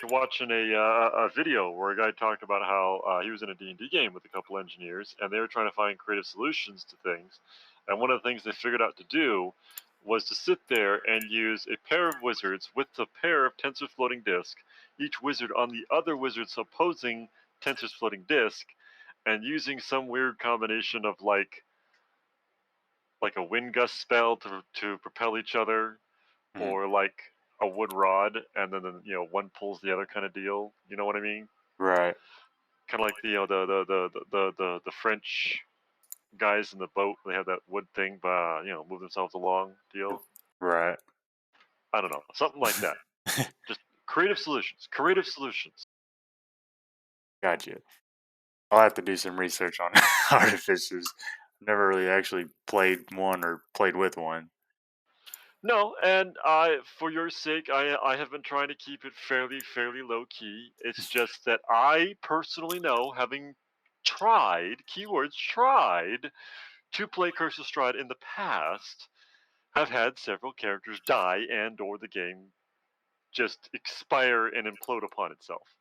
watching a video where a guy talked about how he was in a D&D game with a couple engineers, and they were trying to find creative solutions to things. And one of the things they figured out to do was to sit there and use a pair of wizards with a pair of tensor floating disk, each wizard on the other wizard's opposing tensor's floating disk, and using some weird combination of like a wind gust spell to propel each other, Mhm. or like a wood rod, and then one pulls the other kind of deal. You know what I mean? Right. Kind of like the French guys in the boat. They have that wood thing, but move themselves along deal. Right. I don't know, something like that. Just creative solutions. Creative solutions. Gotcha. I'll have to do some research on artificers. Never really actually played one or played with one. No, and for your sake, I have been trying to keep it fairly low key. It's just that I personally know, having tried to play Curse of Strahd in the past, have had several characters die and/or the game just expire and implode upon itself.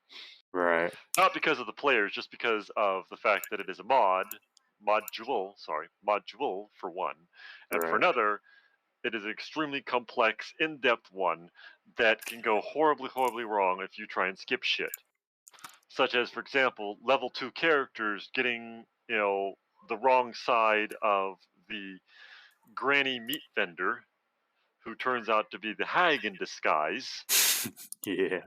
Right. Not because of the players, just because of the fact that it is a module for one, and for Right. another, it is an extremely complex, in-depth one that can go horribly wrong if you try and skip shit. Such as, for example, level 2 characters getting, the wrong side of the granny meat vendor, who turns out to be the hag in disguise. Yeah.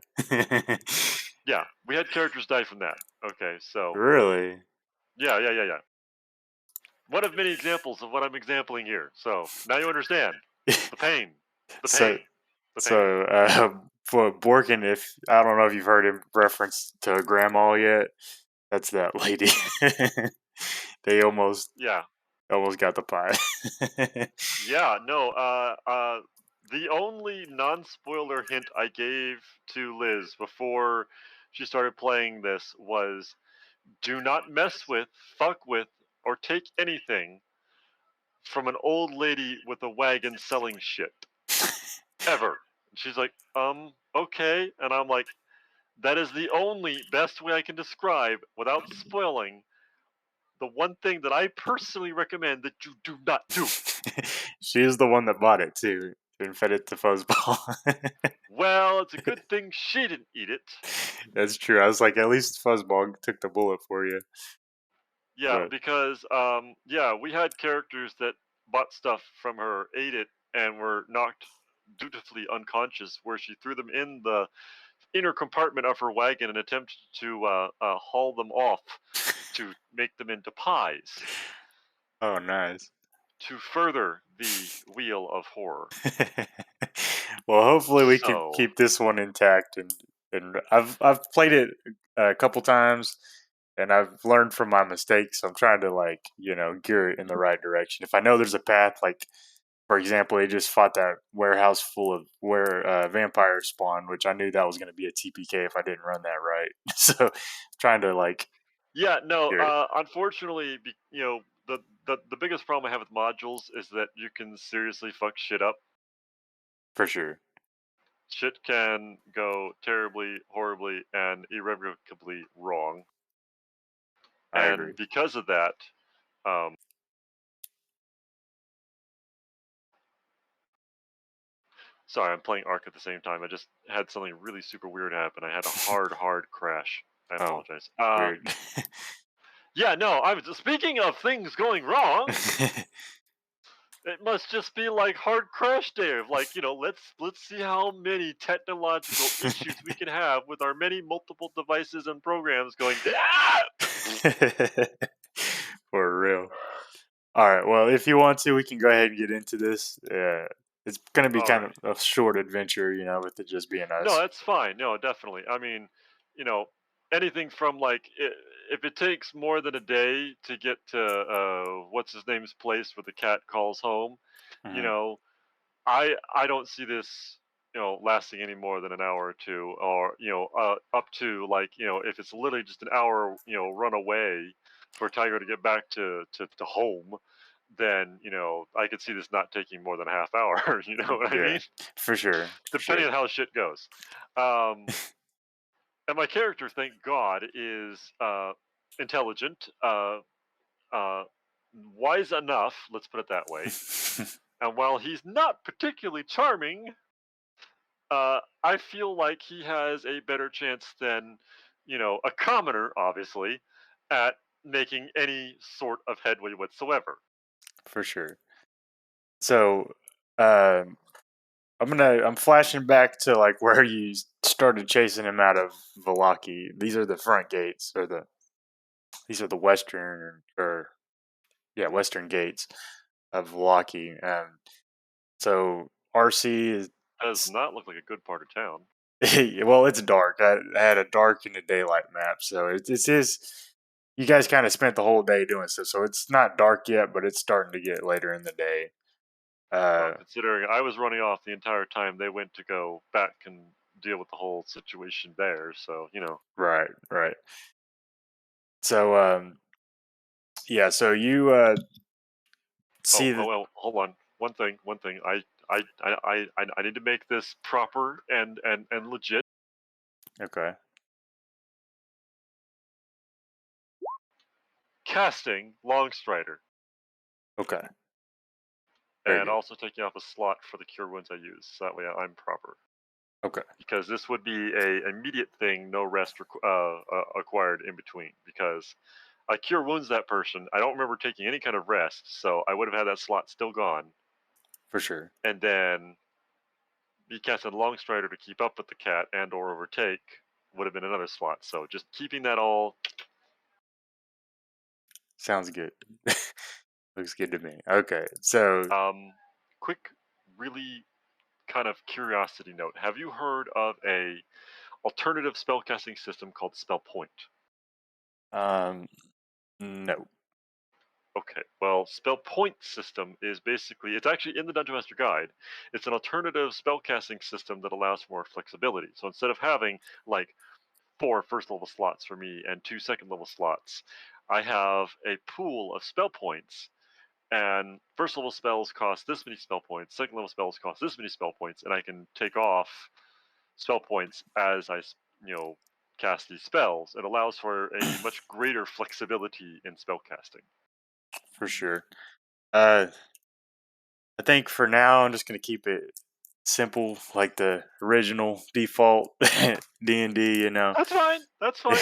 Yeah, we had characters die from that. Okay, so Really? yeah. One of many examples of what I'm exampling here. So now you understand the pain, the so pain, the pain. for Borken, if I don't know if you've heard him reference to grandma yet, that's that lady. They Yeah, almost got the pie. yeah. No. The only non-spoiler hint I gave to Liz before she started playing this was, do not mess with, fuck with, or take anything from an old lady with a wagon selling shit. Ever. And she's like, okay. And I'm like, that is the only best way I can describe, without spoiling, the one thing that I personally recommend that you do not do. She's the one that bought it too and fed it to Fuzzball. Well, it's a good thing she didn't eat it. That's true. I was like, at least Fuzzball took the bullet for you. Yeah, But because yeah, we had characters that bought stuff from her, ate it, and were knocked dutifully unconscious, where she threw them in the inner compartment of her wagon and attempted to haul them off to make them into pies, oh, nice. to further the wheel of horror. Well, hopefully we can So, keep this one intact, and I've played it a couple times, and I've learned from my mistakes. So I'm trying to like gear it in the right direction. If I know there's a path, like for example, they just fought that warehouse full of where vampires spawn, which I knew that was going to be a TPK if I didn't run that right. So trying to like yeah, no, gear it unfortunately, the biggest problem I have with modules is that you can seriously fuck shit up. for sure. Shit can go terribly, horribly, and irrevocably wrong. I agree. And because of that, um, sorry, I'm playing Ark at the same time. I just had something really super weird happen. I had a hard crash. I Oh, apologize. weird. Yeah, no, I was speaking of things going wrong. It must just be like hard crash day of, like, let's see how many technological issues we can have with our many multiple devices and programs going. "Ah!" For real. All right. Well, if you want to, we can go ahead and get into this. It's going to be All kind of right. a short adventure, with it just being No, us. that's fine. No, definitely. I mean, you know, anything from like, if it takes more than a day to get to what's his name's place where the cat calls home, you Hmm. know, I don't see this lasting any more than an hour or two, or up to, like, if it's literally just an hour run away for Tiger to get back to home, then I could see this not taking more than a half hour. You know what I Yeah, mean? for sure. For Depending sure. on how shit goes. Um, And my character, thank God, is intelligent, wise enough. Let's put it that way. And while he's not particularly charming, I feel like he has a better chance than, a commoner, obviously, at making any sort of headway whatsoever. For sure. So, um, I'm flashing back to like where you started chasing him out of Valaki. These are the front gates, or these are the western, or yeah, western gates of Valaki. So RC is Does not look like a good part of town. well, it's dark. I had a dark and a daylight map, so it's is. You guys kind of spent the whole day doing stuff, so it's not dark yet, but it's starting to get later in the day. Well, Uh, considering I was running off the entire time they went to go back and deal with the whole situation there, so right, right. So, yeah. So you Oh, see oh, the well, hold on. One thing. I need to make this proper and legit. okay, Casting Longstrider, okay, very and good. also taking off a slot for the cure wounds I use, so that way I'm proper. Okay, Because this would be a immediate thing, no rest acquired in between. Because I cure wounds that person. I don't remember taking any kind of rest, so I would have had that slot still gone, for sure. and then be casting Longstrider to keep up with the cat and or overtake would have been another slot. So just keeping that all. Sounds good. Looks good to me. Okay, so Quick, really kind of curiosity note. Have you heard of a alternative spellcasting system called Spell Point? um, no. Okay, well, Spell Point system is basically, it's actually in the Dungeon Master Guide. It's an alternative spellcasting system that allows for more flexibility. So instead of having like 4 first level slots for me and 2 second level slots, I have a pool of spell points, and first level spells cost this many spell points, second level spells cost this many spell points, and I can take off spell points as I, cast these spells. It allows for a much greater flexibility in spell casting. For sure. Uh, I think for now I'm just gonna keep it simple, like the original default D&D. You know. That's fine. That's fine.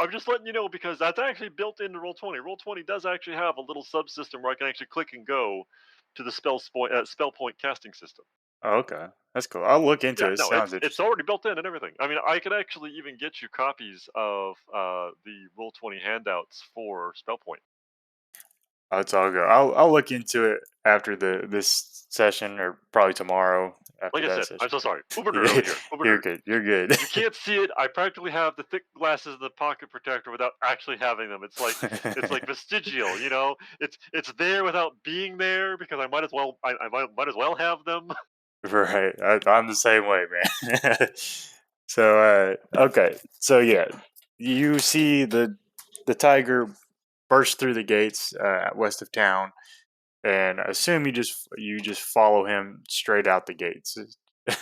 I'm just letting you know because that's actually built into Roll20. Roll20 does actually have a little subsystem where I can actually click and go to the spell point casting system. Oh, okay, that's cool. I'll look into Yeah, it. no, Sounds it's interesting. already built in and everything. I mean, I could actually even get you copies of the Roll20 handouts for spell point. Oh, it's all good. I'll look into it after this session, or probably tomorrow after Like I that said, I'm session. so sorry. Uber nerd Yeah, over here. Uber you're nerd. good. You're good. You can't see it. I practically have the thick glasses in the pocket protector without actually having them. It's like vestigial, It's there without being there because I might as well I might as well have them. Right. I'm the same way, man. So, okay. So yeah, you see the tiger burst through the gates west of town, and I assume you just follow him straight out the gates. uh,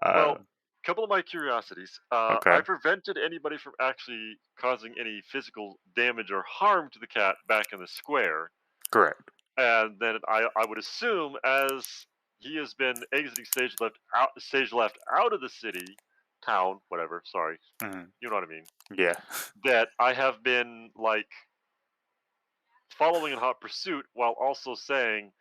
Well, a couple of my curiosities. I okay. prevented anybody from actually causing any physical damage or harm to the cat back in the square, Correct. and then I would assume as he has been exiting stage left out of the city, town, whatever. Sorry, Mhm. you know what I mean. Yeah. That I have been like following in hot pursuit while also saying,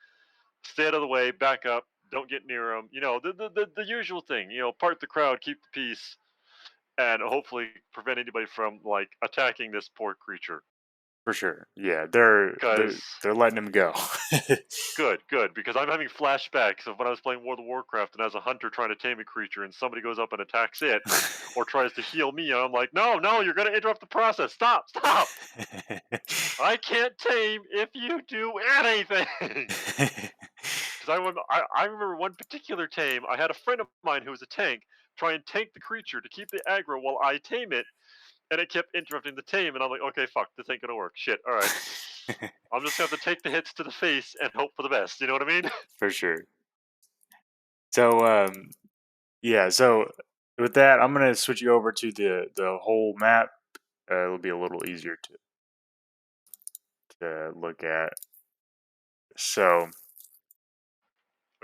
"Stay out of the way, back up, don't get near him." The usual thing. Part the crowd, keep the peace, and hopefully prevent anybody from like attacking this poor creature. For sure. Yeah, they're Because they're letting him go. good, because I'm having flashbacks of when I was playing World of Warcraft and as a hunter trying to tame a creature and somebody goes up and attacks it or tries to heal me, and I'm like, no, you're gonna interrupt the process. Stop. I can't tame if you do anything. Because I remember one particular tame. I had a friend of mine who was a tank try and tank the creature to keep the aggro while I tame it, and it kept interrupting the tame. And I'm like, okay, fuck, this ain't gonna work. Shit, all right. I'm just gonna have to take the hits to the face and hope for the best. You know what I mean? For sure. So, yeah. So with that, I'm gonna switch you over to the whole map. It'll be a little easier to look at. So,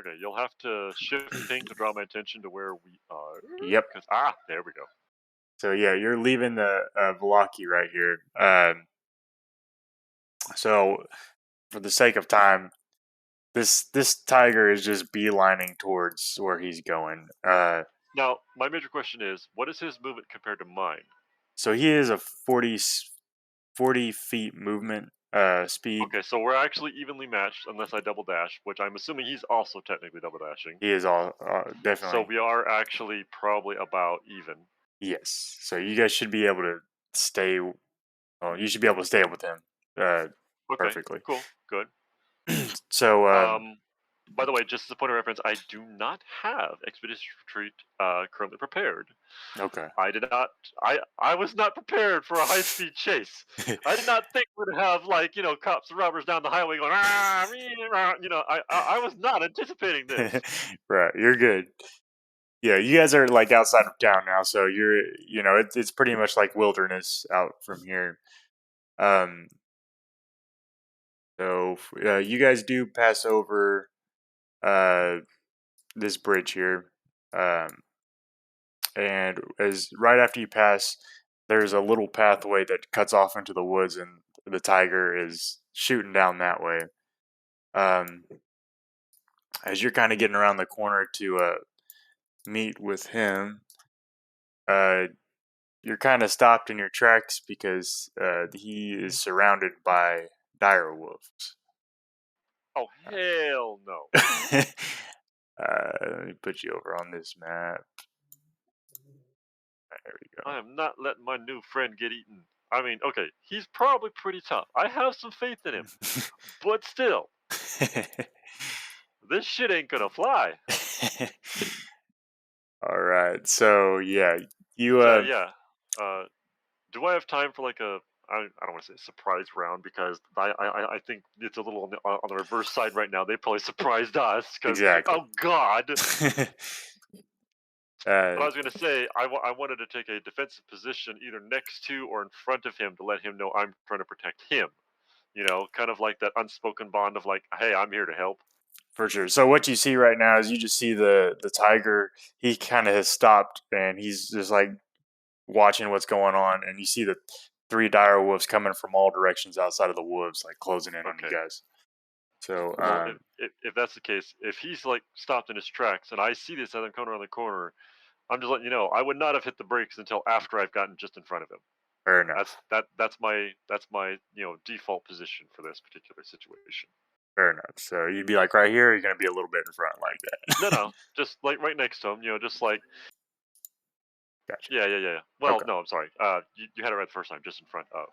Okay, you'll have to shift ping to draw my attention to where we are. yep. Because there we go. So yeah, you're leaving the Valaki right here. So for the sake of time, this tiger is just beelining towards where he's going. Now, my major question is, what is his movement compared to mine? So he is a 40 feet movement speed. Okay, so we're actually evenly matched unless I double dash, which I'm assuming he's also technically double dashing. He is all So definitely we are actually probably about even. yes. So you guys should be able to stay. Well, you should be able to stay up with him Okay, perfectly. cool, good. So By the way, just as a point of reference, I do not have Expedition Retreat currently prepared. okay. I did not. I was not prepared for a high speed chase. I did not think we'd have cops and robbers down the highway going I was not anticipating this. Right, you're good. Yeah, you guys are like outside of town now, so it's pretty much like wilderness out from here. Um, you guys do pass over uh this bridge here, um, and as right after you pass, there's a little pathway that cuts off into the woods, and the tiger is shooting down that way. Um, as you're kind of getting around the corner to meet with him, uh, you're kind of stopped in your tracks because he is surrounded by dire wolves. Oh hell no! Let me put you over on this map. There we I am not letting my new friend get eaten. I mean, okay, he's probably pretty tough. I have some faith in him, but still, this shit ain't gonna fly. go. All right. So yeah, you So yeah, uh, do I have time for like a I don't want to say surprise round because I think it's a little on the reverse side right now. They probably surprised us because exactly. oh god. But I uh, was gonna say I wanted to take a defensive position either next to or in front of him to let him know I'm trying to protect him. Kind of like that unspoken bond of like, hey, I'm here to help. for sure. So what you see right now is you just see the tiger. He kind of has stopped and he's just like watching what's going on, and you see the three dire wolves coming from all directions outside of the woods, like closing in on you Okay. guys. So, Well, if that's the case, if he's like stopped in his tracks and I see this as I'm coming around the corner, I'm just letting you know I would not have hit the brakes until after I've gotten just in front of him. fair That's enough. that's my default position for this particular situation. Fair enough. So you'd be like right here. You're gonna be a little bit in front like No, that. no, just like right next to him. Just like Gotcha. yeah. Well, Okay. no, I'm sorry. You had it right the first time, just in front of.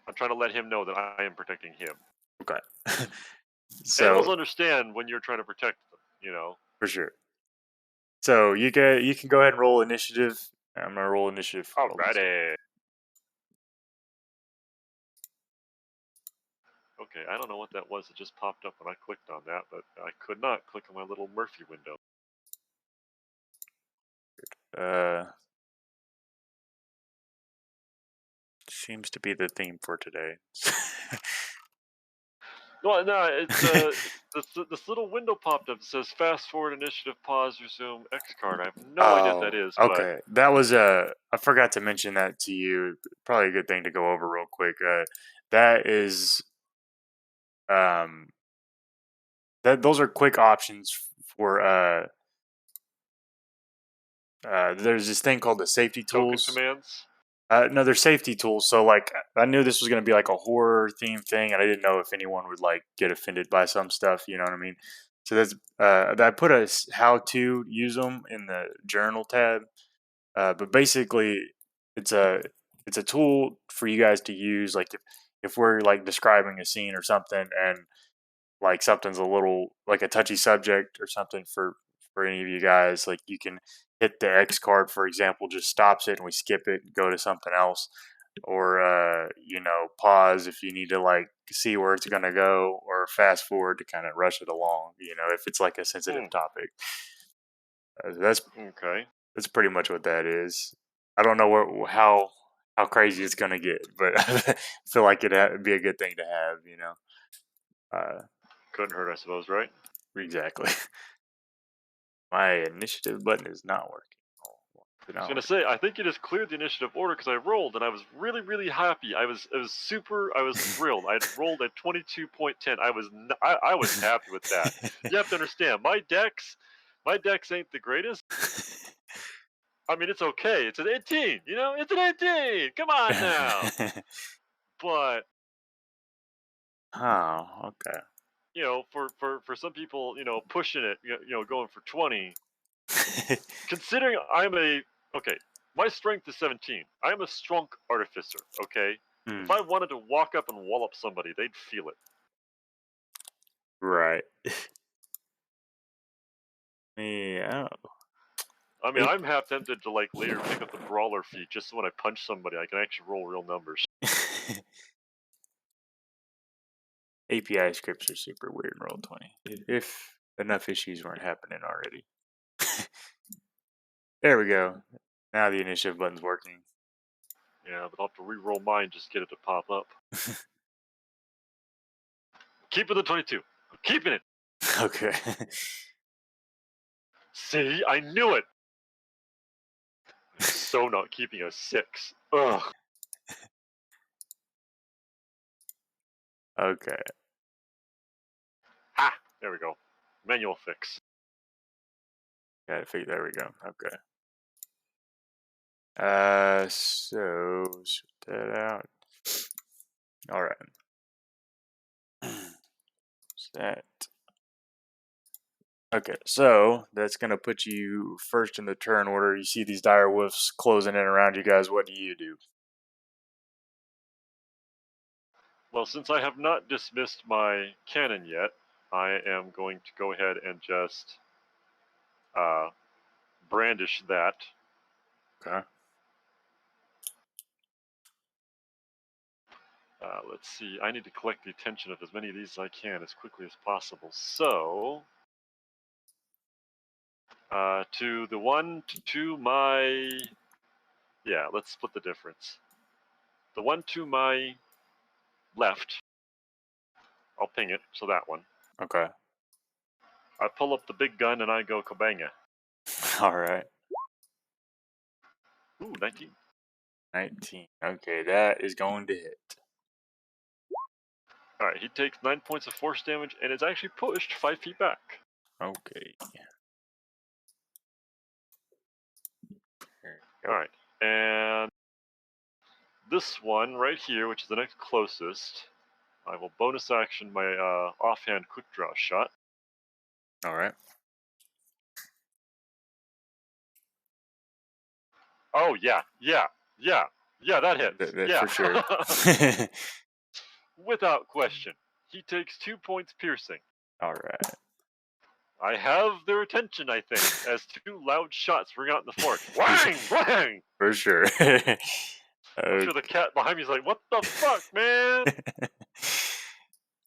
I'm trying to let him know that I am protecting him. Okay. Animals So understand when you're trying to protect them. for sure. So you can go ahead and roll initiative. I'm gonna roll initiative for Elisa. Alrighty. Okay, I don't know what that was that just popped up when I clicked on that, but I could not click on my little Murphy window. Uh, seems to be the theme for today. No, no, it's this little window popped up that says fast forward initiative pause resume X card. I have no idea what that Oh, is, but okay. That was I forgot to mention that to you. Probably a good thing to go over real quick. That is um that those are quick options for there's this thing called the safety token tools. commands. No, they're safety tools. So like I knew this was gonna be like a horror theme thing, and I didn't know if anyone would like get offended by some stuff. You know what I mean? So that's I put a how to use them in the journal tab. But basically, it's a it's a tool for you guys to use. Like if we're like describing a scene or something, and like something's a little like a touchy subject or something for any of you guys, like you can hit the X card, for example, just stops it and we skip it and go to something else, or pause if you need to like see where it's gonna go, or fast forward to kind of rush it along. If it's like a sensitive Hmm. topic, that's Okay. That's pretty much what that is. I don't know how crazy it's gonna get, but I feel like it'd be a good thing to have, you know. Couldn't hurt, I suppose, right? Exactly. My initiative button is not working. Oh, I was gonna say, I think you just cleared the initiative order because I rolled, and I was really, really happy. I was thrilled. I rolled at 22.10. I was happy with that. You have to understand, my decks ain't the greatest. I mean, it's okay. It's an 18. You know, it's an 18. Come on now. But Oh, okay. you know, for some people, you know, pushing it, going for 20. Considering okay, my strength is 17. I'm a strong artificer. Okay, if I wanted to walk up and wallop somebody, they'd feel it. Right. Yeah. I mean, I'm half tempted to like later pick up the brawler feat just so when I punch somebody, I can actually roll real numbers. API scripts are super weird in Roll20. If enough issues weren't happening already. There we go. Now the initiative button's working. Yeah, but I'll have to re-roll mine just to get it to pop up. Keeping the 22. I'm keeping it. Okay. See, I knew it. I'm so not keeping a 6. Ugh. Okay. Ha! There we go. Manual fix. Gotta figure. There we go. Okay. So sort that out. All right. That. Okay, so that's gonna put you first in the turn order. You see these dire wolves closing in around you guys. What do you do? Well, since I have not dismissed my cannon yet, I am going to go ahead and just brandish that. Okay. Let's see. I need to collect the attention of as many of these as I can as quickly as possible. So, to the one to my... Yeah, let's split the difference. The one to my left, I'll ping it, so that one. Okay. I pull up the big gun and I go kabanga. All right. Ooh, 19. 19. Okay, that is going to hit. Alright, he takes 9 points of force damage and is actually pushed 5 feet back. Okay. Alright, and this one right here, which is the next closest, I will bonus action my offhand quick draw shot. All right. Oh, yeah, that hits. That Yeah. for sure. Without question. He takes 2 points piercing. All right. I have their attention, I think, as 2 loud shots ring out in the forest. Whang! Whang! For sure. I'm sure the cat behind me is like, what the fuck, man?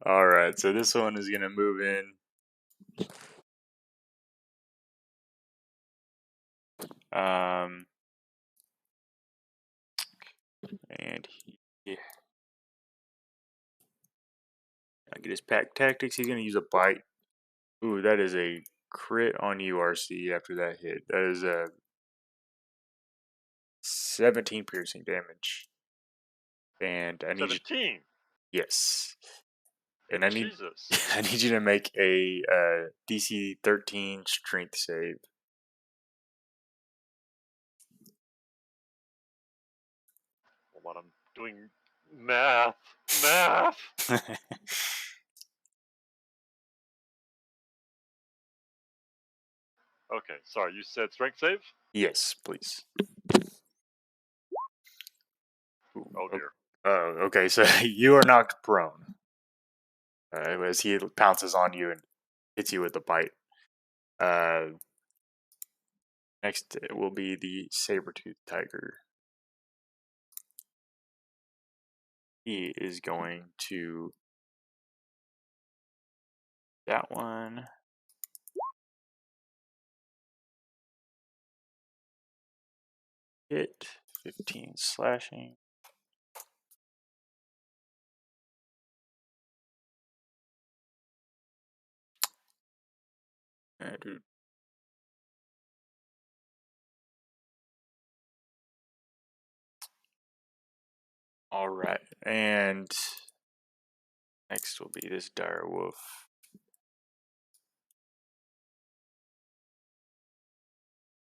All right, so this one is gonna move in. And I get his pack tactics. He's gonna use a bite. Ooh, that is a crit on URC after that hit. That is a 17 piercing damage. And I need 17. you. Yes. And I need Jesus. I need you to make a DC 13 strength save. Hold on, I'm doing math. Math! Okay, sorry, you said strength save? Yes, please. Ooh, Oh dear. oh, okay. So you are knocked prone as he pounces on you and hits you with a bite. Next will be the saber-toothed tiger. He is going to that one. hit. 15 slashing. Dude. All right, and next will be this dire wolf.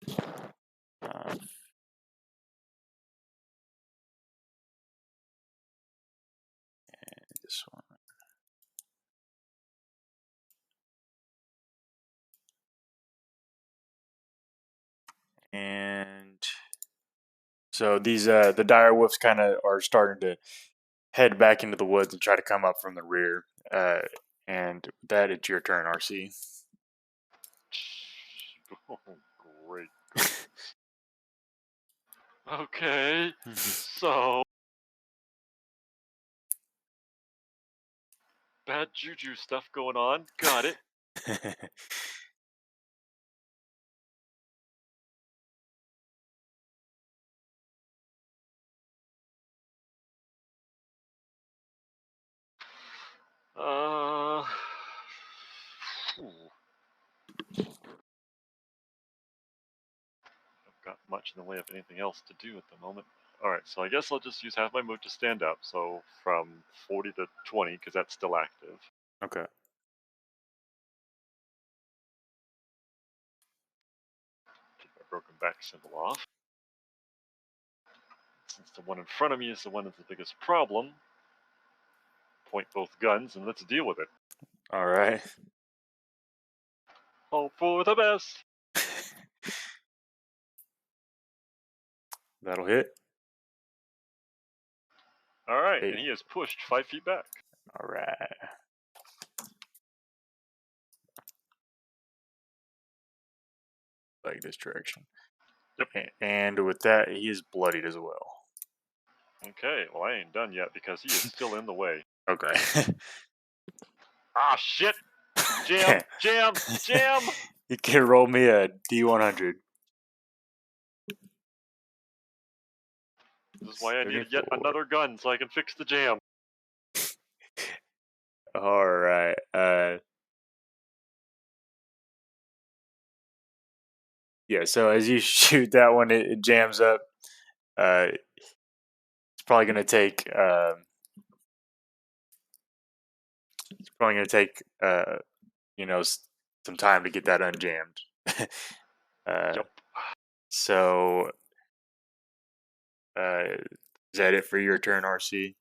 And this one. And so these the dire wolves kind of are starting to head back into the woods and try to come up from the rear. And that it's your turn, RC. Oh, great. Okay, so bad juju stuff going on. Got it. Got much in the way of anything else to do at the moment. Alright, so I guess I'll just use half my move to stand up, so from 40 to 20, because that's still active. Okay. Take my broken back symbol off. Since the one in front of me is the one that's the biggest problem, point both guns and let's deal with it. All right. Hope for the best! That'll hit. Alright, Hey. and he is pushed 5 feet back. All right. Like this direction. Yep. And with that, he is bloodied as well. Okay, well I ain't done yet because he is still in the way. Okay. Ah, shit! Jam! Jam! Jam! You can roll me a D100. This is why I need yet 34. another gun so I can fix the jam. All right. Yeah, so as you shoot that one, it jams up. It's probably going to take. It's probably going to take. Some time to get that unjammed. Yep. So, is that it for your turn, RC?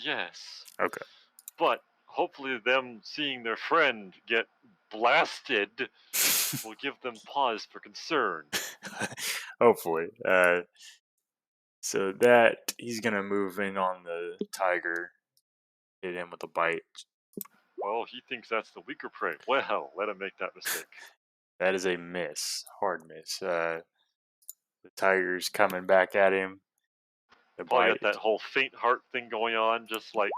Yes. Okay. But hopefully them seeing their friend get blasted will give them pause for concern. Hopefully. So that he's gonna move in on the tiger, hit him with a bite. Well, he thinks that's the weaker prey. Well, let him make that mistake. That is a miss, hard miss. The tiger's coming back at him. The Probably bite. got that whole faint heart thing going on, just like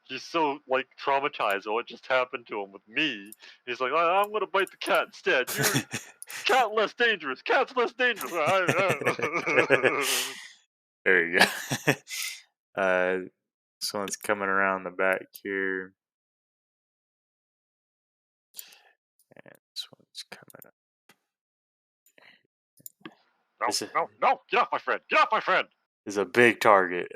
he's so like traumatized. Oh, it just happened to him with me. He's like, I'm gonna bite the cat instead. You're cat less dangerous. Cat's less dangerous. There you go. This one's coming around the back here. And this one's coming up. No! Get off my friend! Get off my friend! Is a big target.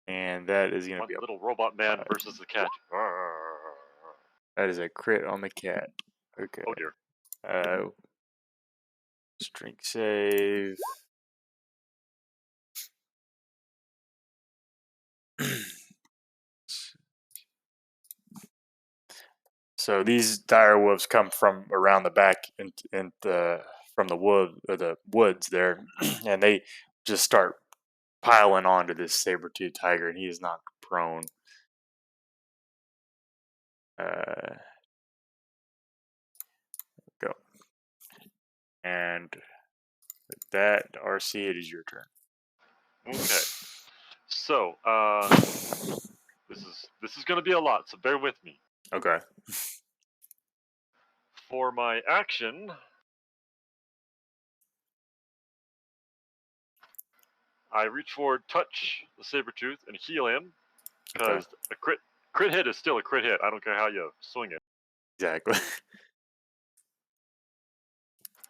And that is going to be a little robot man versus the cat. That is a crit on the cat. Okay. Oh dear. Strength save. So these dire wolves come from around the back and from the woods there, and they just start piling onto this saber-toothed tiger, and he is knocked prone. Go. And with that, RC, it is your turn. Okay. So, this is gonna be a lot, so bear with me. Okay. For my action, I reach forward, touch the saber-tooth, and heal him, Okay. because a crit hit is still a crit hit. I don't care how you swing it. Exactly.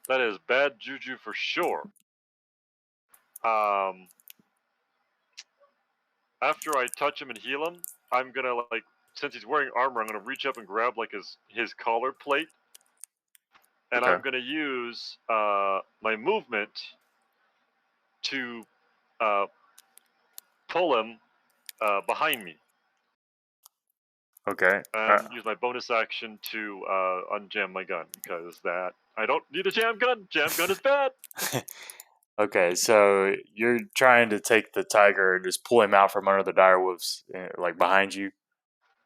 That is bad juju for sure. After I touch him and heal him, I'm gonna since he's wearing armor, I'm gonna reach up and grab his collar plate, and Okay. I'm gonna use my movement to pull him behind me, Okay. and use my bonus action to unjam my gun, because that I don't need a jam gun. Jam gun is bad. Okay, so you're trying to take the tiger and just pull him out from under the direwolves, like behind you.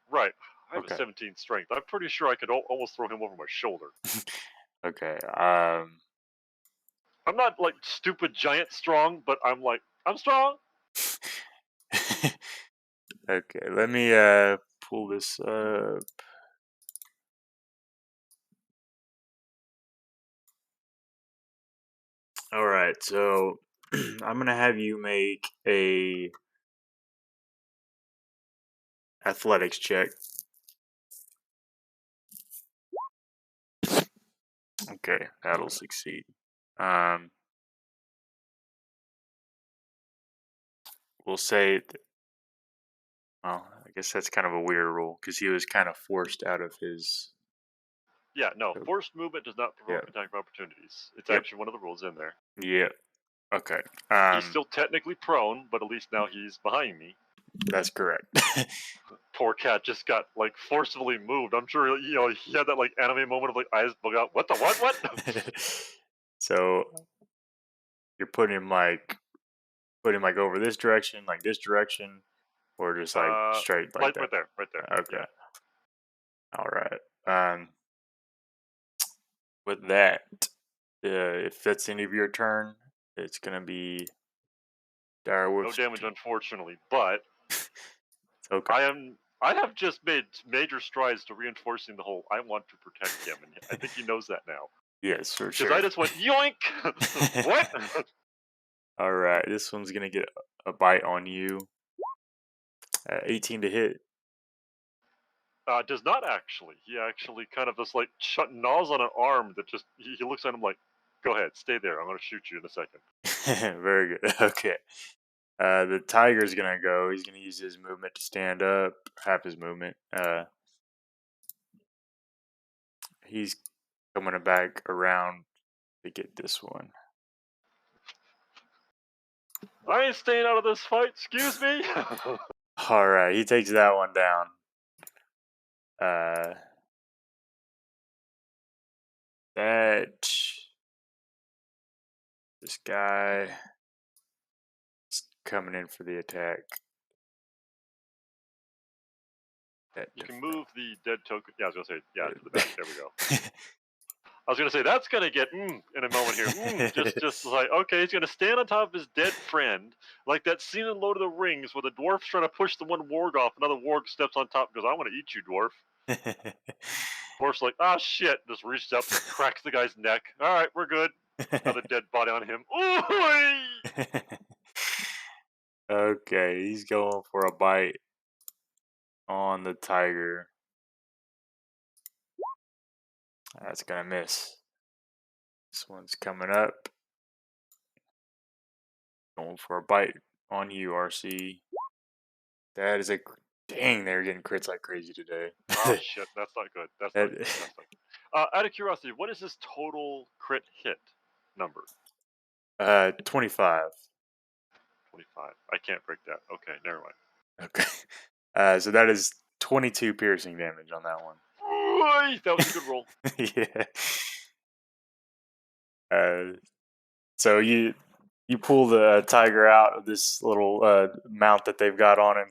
Right. I have a Okay. 17 strength. I'm pretty sure I could almost throw him over my shoulder. Okay. I'm not stupid giant strong, but I'm strong. Okay. Let me pull this up. All right. So I'm gonna have you make a athletics check. Okay, that'll succeed. Um, we'll say. Well, I guess that's kind of a weird rule because he was kind of forced out of his. Yeah, no. Oh, Forced movement does not yeah. provoke attack of opportunities. It's Yep. actually one of the rules in there. Yeah. Okay. He's still technically prone, but at least now he's behind me. That's correct. Poor cat just got forcefully moved. I'm sure he had that anime moment of eyes bug out. What the what? So you're putting him over this direction, or just straight like that. right there. Okay. Yeah. All right. With that, if that's the end of your turn, it's gonna be No Direwolf's. damage, unfortunately, but Okay. I have just made major strides to reinforcing the whole I want to protect him, and I think he knows that now. Yes, for Because sure. I just went yoink. What? All right, this one's gonna get a bite on you. 18 to hit. Does not actually. He actually kind of just gnaws on an arm that just he looks at him like, "Go ahead, stay there. I'm going to shoot you in a second." Very good. Okay. The tiger's gonna go. He's gonna use his movement to stand up. Half his movement. He's coming back around to get this one. I ain't staying out of this fight. Excuse me. All right, he takes that one down. That this guy is coming in for the attack. You can move the dead token. Yeah, I was gonna say to the back. There we go. I was gonna say that's gonna get in a moment here. Just okay, he's gonna stand on top of his dead friend, like that scene in Lord of the Rings where the dwarf's trying to push the one warg off, another warg steps on top and goes, "I want to eat you, dwarf." Dwarf's like, "Ah, shit!" Just reaches up, cracks the guy's neck. All right, we're good. Another dead body on him. Ooh! Okay, he's going for a bite on the tiger. That's gonna miss. This one's coming up. Going for a bite on you, RC. That is a dang. They're getting crits like crazy today. Oh shit, that's not good. That's not good. That's not good. Out of curiosity, what is his total crit hit number? 25. 25. I can't break that. Okay, never mind. Okay. So that is 22 piercing damage on that one. Ooh, that was a good roll. Yeah. So you pull the tiger out of this little mount that they've got on him,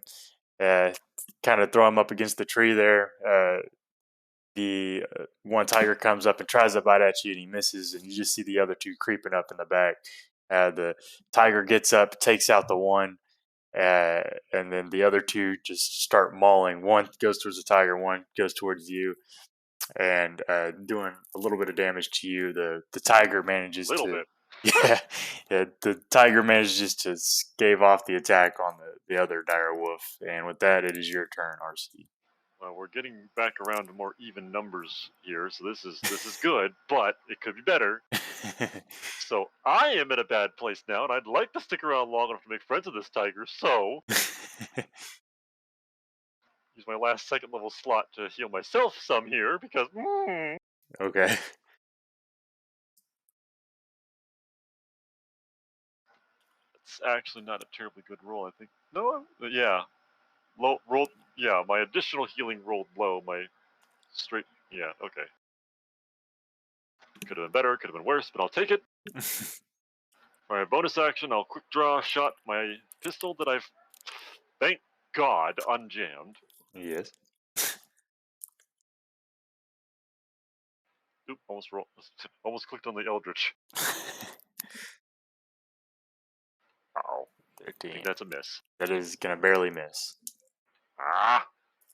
kind of throw him up against the tree there. The one tiger comes up and tries to bite at you, and he misses, and you just see the other two creeping up in the back. The tiger gets up, takes out the one, and then the other two just start mauling. One goes towards the tiger, one goes towards you, and doing a little bit of damage to you. The tiger manages Little to bit. Yeah, yeah. The tiger managed just to stave off the attack on the other dire wolf, and with that, it is your turn, RC. We're getting back around to more even numbers here, so this is good, but it could be better. So I am in a bad place now, and I'd like to stick around long enough to make friends with this tiger. So use my last second level slot to heal myself some here because Okay. it's actually not a terribly good roll. I think no, yeah, low roll. Yeah, my additional healing rolled low. My straight, yeah, okay. Could have been better, could have been worse, but I'll take it. For my bonus action, I'll quick draw shot my pistol that I've, thank God, unjammed. Yes. Oop, almost clicked on the Eldritch. Oh, I 13. think that's a miss. That is gonna barely miss. Ah,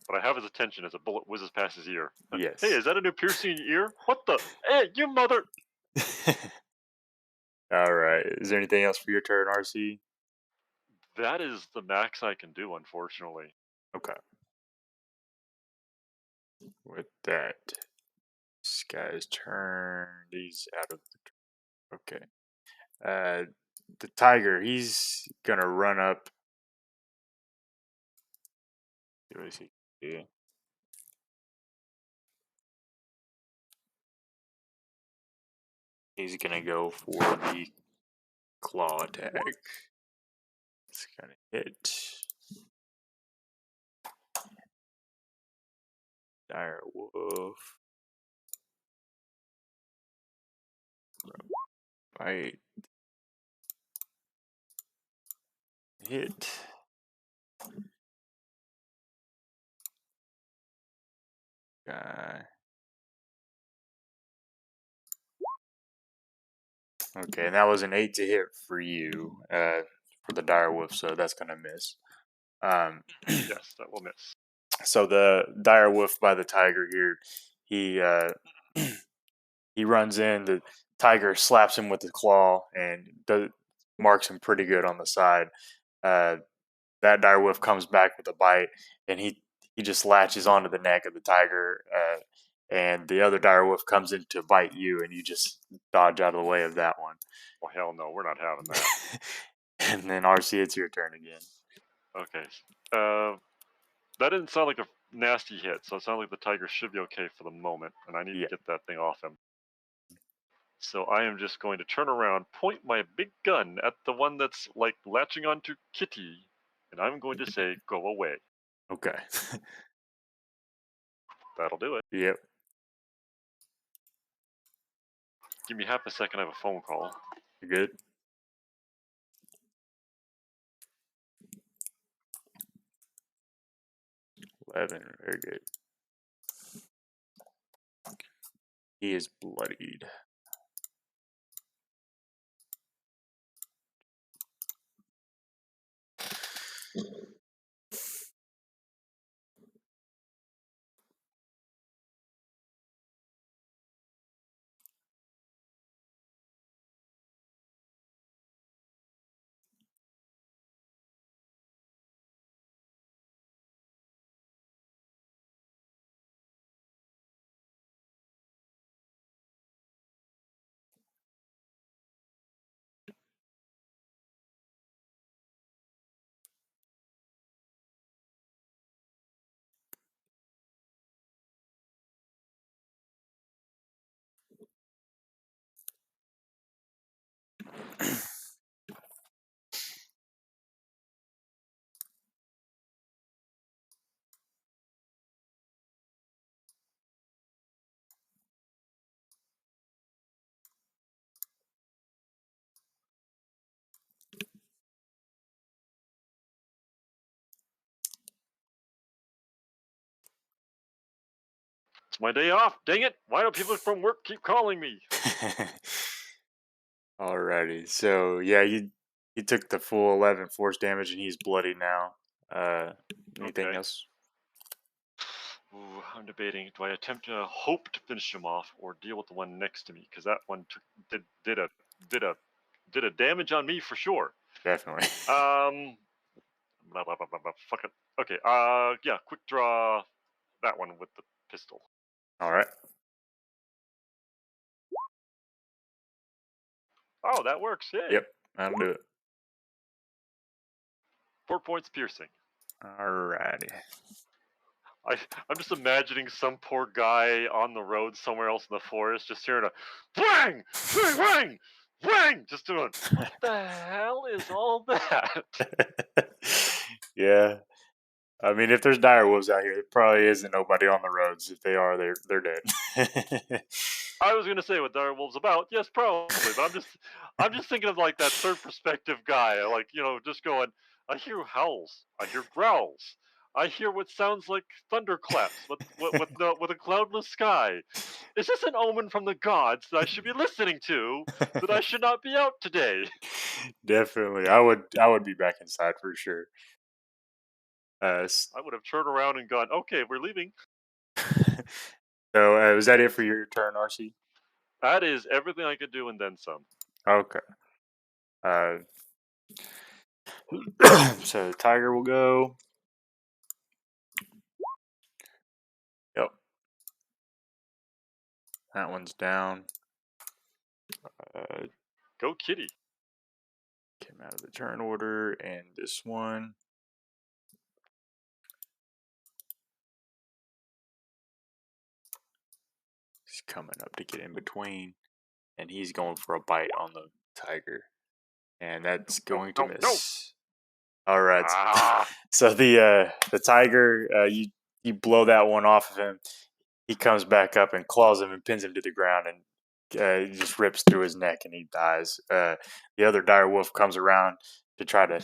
but I have his attention as a bullet whizzes past his ear. Yes. Hey, is that a new piercing in your ear? What the? Hey, you mother! All right. Is there anything else for your turn, RC? That is the max I can do, unfortunately. Okay. With that, this guy's turn. He's out of the. Okay. The tiger. He's gonna run up. What is he? Yeah. He's gonna go for the claw attack. It's gonna hit. Dire wolf. Bite. Hit. Guy. Okay, and that was an 8 to hit for you, for the dire wolf, so that's gonna miss. Yes, that will miss. So the dire wolf by the tiger here, he he runs in. The tiger slaps him with his claw and marks him pretty good on the side. Uh, that dire wolf comes back with a bite, and he just latches onto the neck of the tiger. And the other dire wolf comes in to bite you, and you just dodge out of the way of that one. Oh, hell no, we're not having that. And then RC, it's your turn again. Okay. That didn't sound like a nasty hit, so it sounds like the tiger should be okay for the moment, and I need Yeah. to get that thing off him. So I am just going to turn around, point my big gun at the one that's like latching onto Kitty, and I'm going to say, "Go away." Okay. That'll do it. Yep. Give me half a second. I have a phone call. You good? 11. Very good. He is bloodied. It's my day off. Dang it! Why do people from work keep calling me? Alrighty. So yeah, you took the full 11 force damage, and he's bloody now. Anything Okay. else? Ooh, I'm debating. Do I attempt to hope to finish him off, or deal with the one next to me? Because that one did a did a damage on me for sure. Definitely. Fuck it. Okay. Yeah. Quick draw. That one with the pistol. All right. Oh, that works. Yay. Yep. That'll do it. 4 points piercing. Alrighty. I'm just imagining some poor guy on the road somewhere else in the forest just hearing a bang, bang, bang, bang, just doing, what the hell is all that? Yeah. I mean, if there's dire wolves out here, there probably isn't nobody on the roads. If they are, they're dead. I was gonna say what dire wolves about, yes, probably, but I'm just thinking of like that third perspective guy, like just going, I hear howls, I hear growls, I hear what sounds like thunderclaps with a cloudless sky. Is this an omen from the gods that I should be listening to? That I should not be out today? Definitely, I would be back inside for sure. I would have turned around and gone, okay, we're leaving. So was that it for your turn, RC? That is everything I could do and then some. Okay. Uh, so the tiger will go. Yep. That one's down. Go kitty. Came out of the turn order, and this one. He's coming up to get in between, and he's going for a bite on the tiger, and that's going to miss. All right. So the tiger, you blow that one off of him. He comes back up and claws him and pins him to the ground, and he just rips through his neck and he dies. The other dire wolf comes around to try to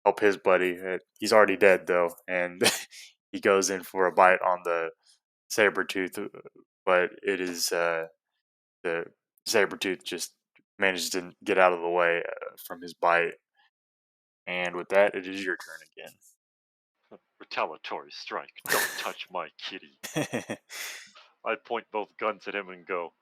help his buddy. He's already dead though, and he goes in for a bite on the saber-tooth, but it is the saber-tooth just manages to get out of the way from his bite. And with that, it is your turn again. Retaliatory strike. Don't touch my kitty. I point both guns at him and go.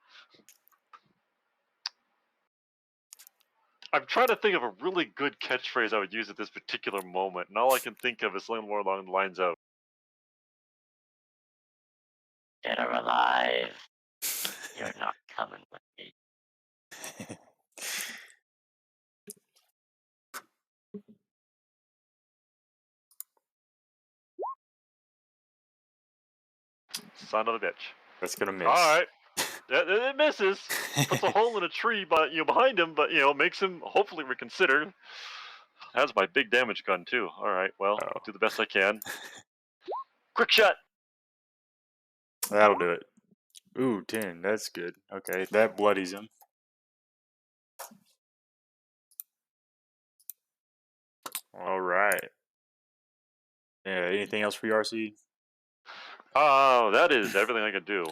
I'm trying to think of a really good catchphrase I would use at this particular moment, and all I can think of is something more along the lines of, "Dead or alive, you're not coming with me." Son of a bitch. That's gonna miss. All right. It misses. Puts a hole in a tree, but behind him, but makes him hopefully reconsider. Has my big damage gun too. All right. Well, I'll do the best I can. Quick shot. That'll do it. Ooh, 10. That's good. Okay, that bloodies him. All right. Yeah. Anything else for you, RC? Oh, that is everything I can do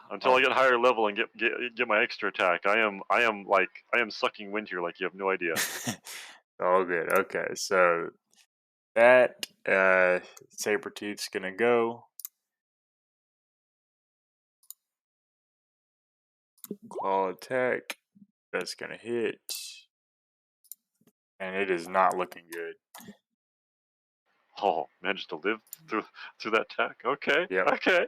until I get higher level and get my extra attack. I am sucking wind here like you have no idea. All good. Okay, so that saber-tooth's gonna go. Claw attack. That's gonna hit. And it is not looking good. Oh, managed to live through that attack. Okay. Yep. Okay.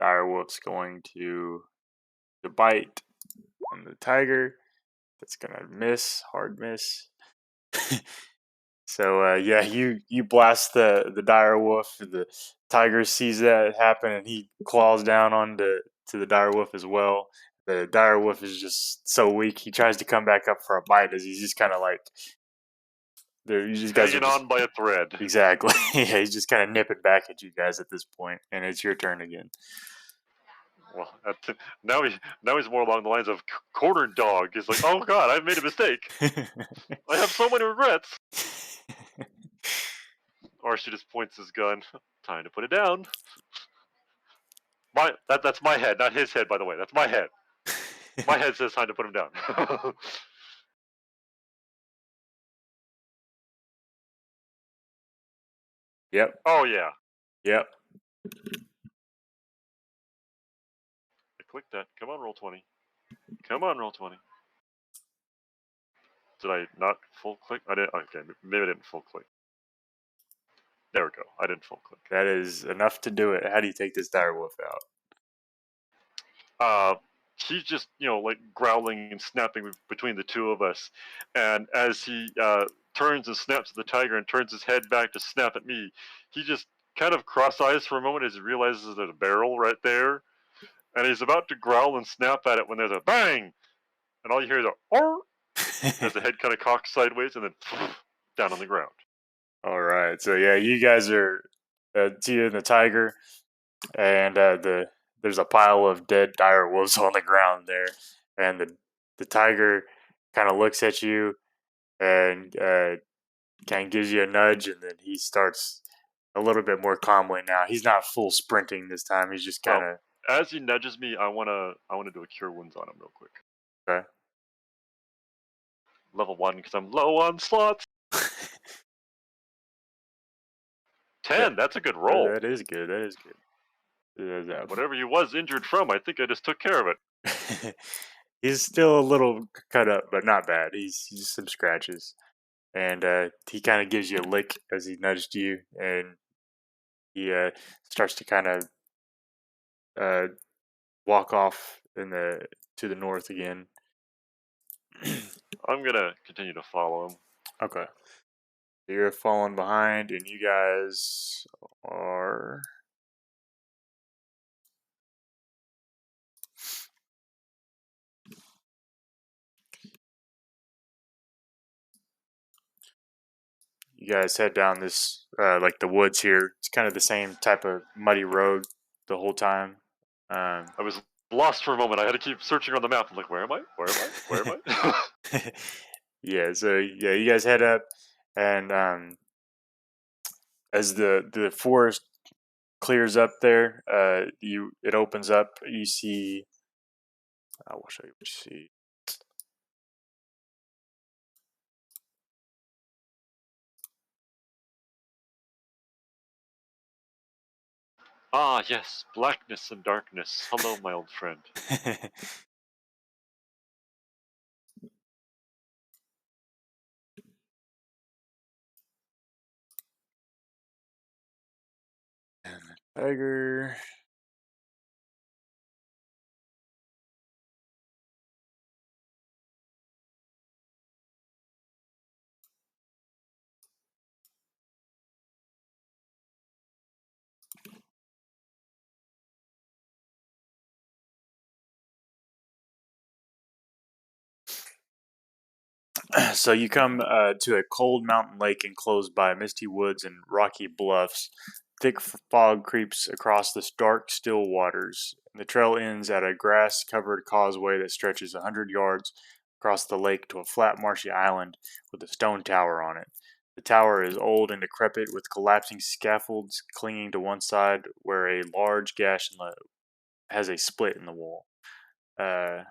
Direwolf's going to bite on the tiger. That's gonna miss. Hard miss. So yeah, you blast the dire wolf. The tiger sees that happen and he claws down onto the dire wolf as well. The dire wolf is just so weak. He tries to come back up for a bite as he's just kind of like these guys are Hanging just on by a thread. exactly. Yeah, he's just kind of nipping back at you guys at this point, and it's your turn again. Well, now he's more along the lines of corner dog. He's like, oh god, I've made a mistake. I have so many regrets. Or she just points his gun. Time to put it down. That's my head, not his head, by the way. That's my head. My head says time to put him down. Yep. Oh yeah. Yep. I clicked that. Come on, roll 20. Come on, roll 20. Did I not full click? I didn't. Okay, maybe I didn't full click. There we go. I didn't full click. That is enough to do it. How do you take this direwolf out? He's just like growling and snapping between the two of us, and as he turns and snaps at the tiger and turns his head back to snap at me, he just kind of cross eyes for a moment as he realizes there's a barrel right there, and he's about to growl and snap at it when there's a bang, and all you hear is a "Arr!" as the head kind of cocks sideways and then down on the ground. All right. So yeah, you guys are Tia and the tiger, and there's a pile of dead dire wolves on the ground there, and the tiger kind of looks at you and kind of gives you a nudge, and then he starts a little bit more calmly now. He's not full sprinting this time. He's just kind Well, of as he nudges me, I wanna do a cure wounds on him real quick. okay. Level 1 because I'm low on slots. Yeah, 10. That's a good roll. that is good. That is good. Whatever he was injured from, I think I just took care of it. He's still a little cut up, but not bad. He's just some scratches, and he kind of gives you a lick as he nudged you, and he starts to kind of uh, walk off to the north again. I'm gonna continue to follow him. Okay, you're falling behind, and you guys are. You guys head down this like the woods here. It's kind of the same type of muddy road the whole time. I was lost for a moment. I had to keep searching on the map. I'm like, where am I? Where am I? Where am I? Yeah, so yeah, you guys head up, and as the forest clears up there, it opens up. You see, I will show you what you see. Ah, yes, blackness and darkness. Hello, my old friend. And the tiger. So you come to a cold mountain lake enclosed by misty woods and rocky bluffs. Thick fog creeps across the dark, still waters. The trail ends at a grass-covered causeway that stretches 100 yards across the lake to a flat, marshy island with a stone tower on it. The tower is old and decrepit, with collapsing scaffolds clinging to one side, where a large gash has a split in the wall. Uh,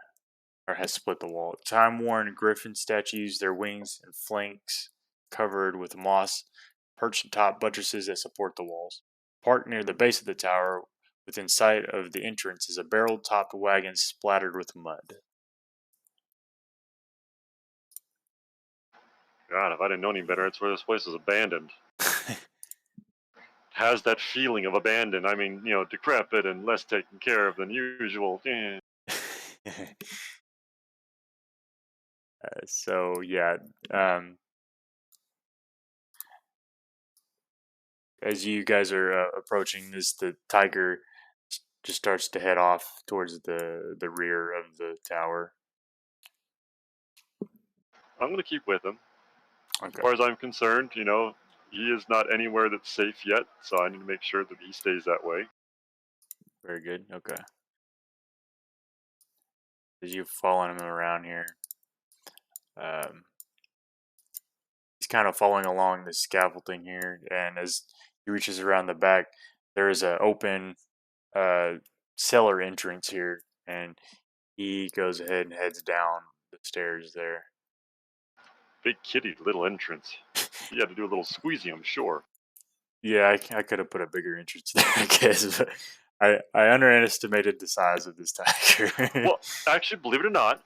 or has split the wall. Time worn griffin statues, their wings and flanks covered with moss, perched atop buttresses that support the walls. Parked near the base of the tower, within sight of the entrance, is a barrel topped wagon splattered with mud. God, if I didn't know any better, it's where this place is abandoned. Has that feeling of abandoned. I mean, decrepit and less taken care of than usual. So, yeah, um, as you guys are approaching this, the tiger just starts to head off towards the rear of the tower. I'm gonna keep with him. As Okay, far as I'm concerned, he is not anywhere that's safe yet, so I need to make sure that he stays that way. very good. Okay. As you're following him around here, um, he's kind of following along the scaffolding here, and as he reaches around the back, there is an open uh, cellar entrance here, and he goes ahead and heads down the stairs there. Big kitty, little entrance. You had to do a little squeezing, I'm sure. Yeah, I could have put a bigger entrance there, I guess, but I underestimated the size of this tiger. Well, actually, believe it or not,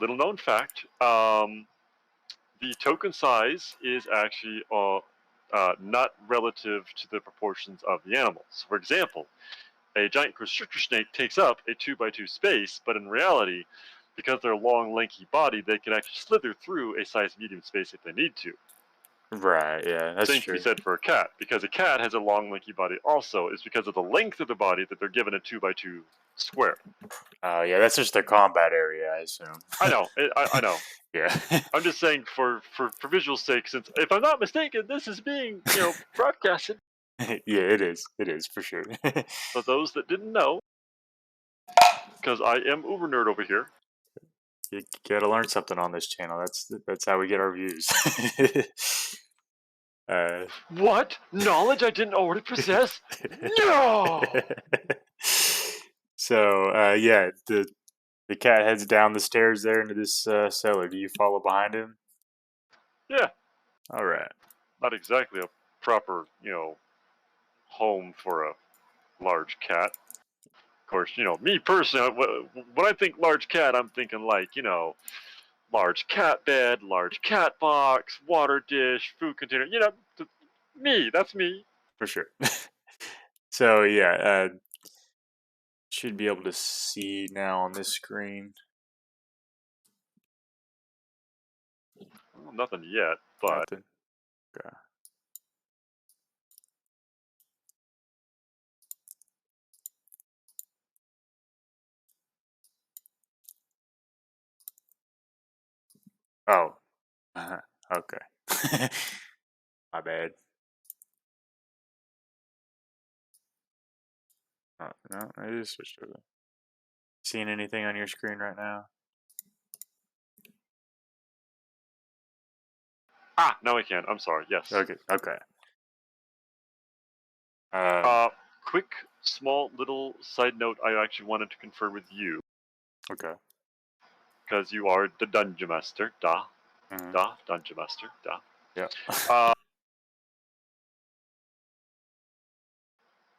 little known fact. the token size is actually not relative to the proportions of the animals. For example, a giant constrictor snake takes up a 2x2 space, but in reality, because they're a long, lanky body, they can actually slither through a size medium space if they need to. Right, yeah, that's Same can be true. said for a cat, because a cat has a long, lanky body also. It's because of the length of the body that they're given a 2x2 square. Yeah, that's just their combat area, I assume. I know, I know. Yeah. I'm just saying for visual sake, since if I'm not mistaken, this is being broadcasted. Yeah, it is. It is for sure. For those that didn't know, because I am uber nerd over here. You gotta learn something on this channel. That's how we get our views. uh, What knowledge I didn't already possess? No. so yeah, the cat heads down the stairs there into this cellar. Do you follow behind him? Yeah, All right. not exactly a proper home for a large cat. Of course, me personally, when I think large cat, I'm thinking like large cat bed, large cat box, water dish, food container. Me. That's me. For sure. So yeah, should be able to see now on this screen. Well, nothing yet, but Nothing. Okay. Oh. Okay. My bad. Oh, no, I just switched over. Seeing anything on your screen right now? now I can. I'm sorry. Yes. Okay. Okay. Quick, small, little side note. I actually wanted to confer with you Okay. because you are the dungeon master. Mhm. Dungeon master. Yeah.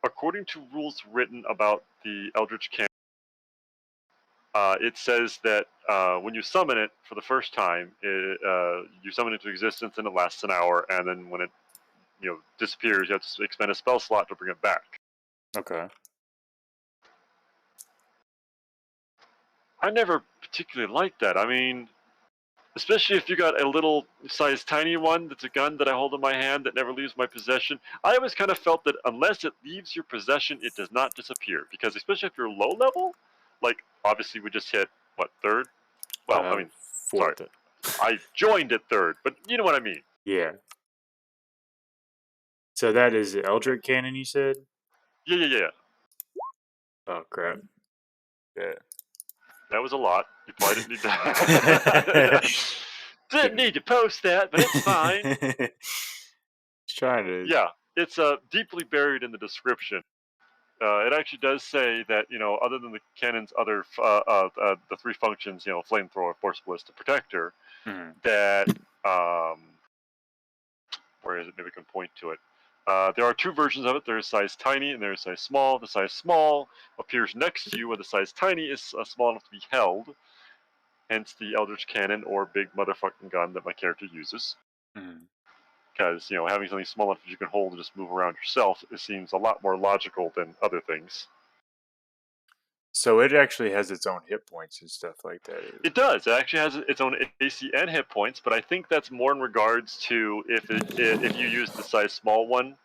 According to rules written about the Eldritch Canon, it says that when you summon it for the first time, you summon it into existence and it lasts an hour, and then when it disappears, you have to expend a spell slot to bring it back. Okay. I never particularly liked that. I mean, especially if you got a little size tiny one that's a gun that I hold in my hand that never leaves my possession. I always kind of felt that unless it leaves your possession, it does not disappear. Because especially if you're low level, like obviously we just hit what, third? Well, I mean, sorry, Fourth. I joined at third, but you know what I mean. Yeah. So that is Eldritch Cannon, you said? Yeah. Oh crap. Yeah. That was a lot. You probably didn't need that. Didn't need to post that, but it's fine. Just trying to. Yeah, it's deeply buried in the description. It actually does say that other than the cannon's other the three functions, flamethrower, force ballista, protector, Mhm. that where is it? Maybe we can point to it. There are two versions of it. There's size tiny and there's size small. The size small appears next to you, where the size tiny is small enough to be held. Hence the Eldritch Cannon or big motherfucking gun that my character uses. Mhm. Because having something small enough that you can hold and just move around yourself, it seems a lot more logical than other things. So it actually has its own hit points and stuff like that. It does. It actually has its own AC and hit points, but I think that's more in regards to if you use the size small one,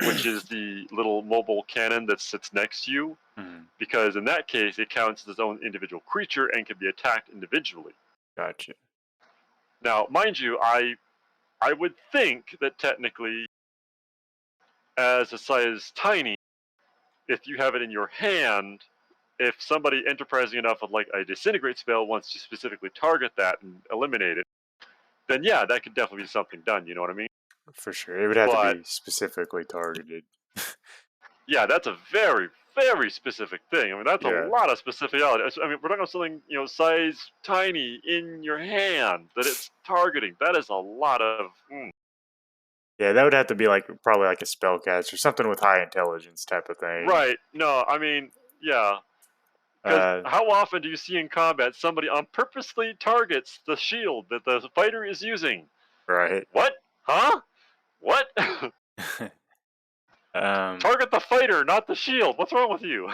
which is the little mobile cannon that sits next to you, Mhm. because in that case it counts as its own individual creature and can be attacked individually. Gotcha. Now, mind you, I would think that technically, as a size tiny, if you have it in your hand, if somebody enterprising enough with like a disintegrate spell wants to specifically target that and eliminate it, then yeah, that could definitely be something done. You know what I mean? For sure. It would have to But be specifically targeted. yeah, that's a very, very specific thing. I mean, that's a Yeah. lot of specificality. I mean, we're talking about something size tiny in your hand that it's targeting. That is a lot of. Yeah, that would have to be like probably like a spellcast or something with high intelligence type of thing. Right. No, I mean, yeah. Because Uh, how often do you see in combat somebody on purposely targets the shield that the fighter is using? right. What? Huh? What? um, Target the fighter, not the shield. What's wrong with you?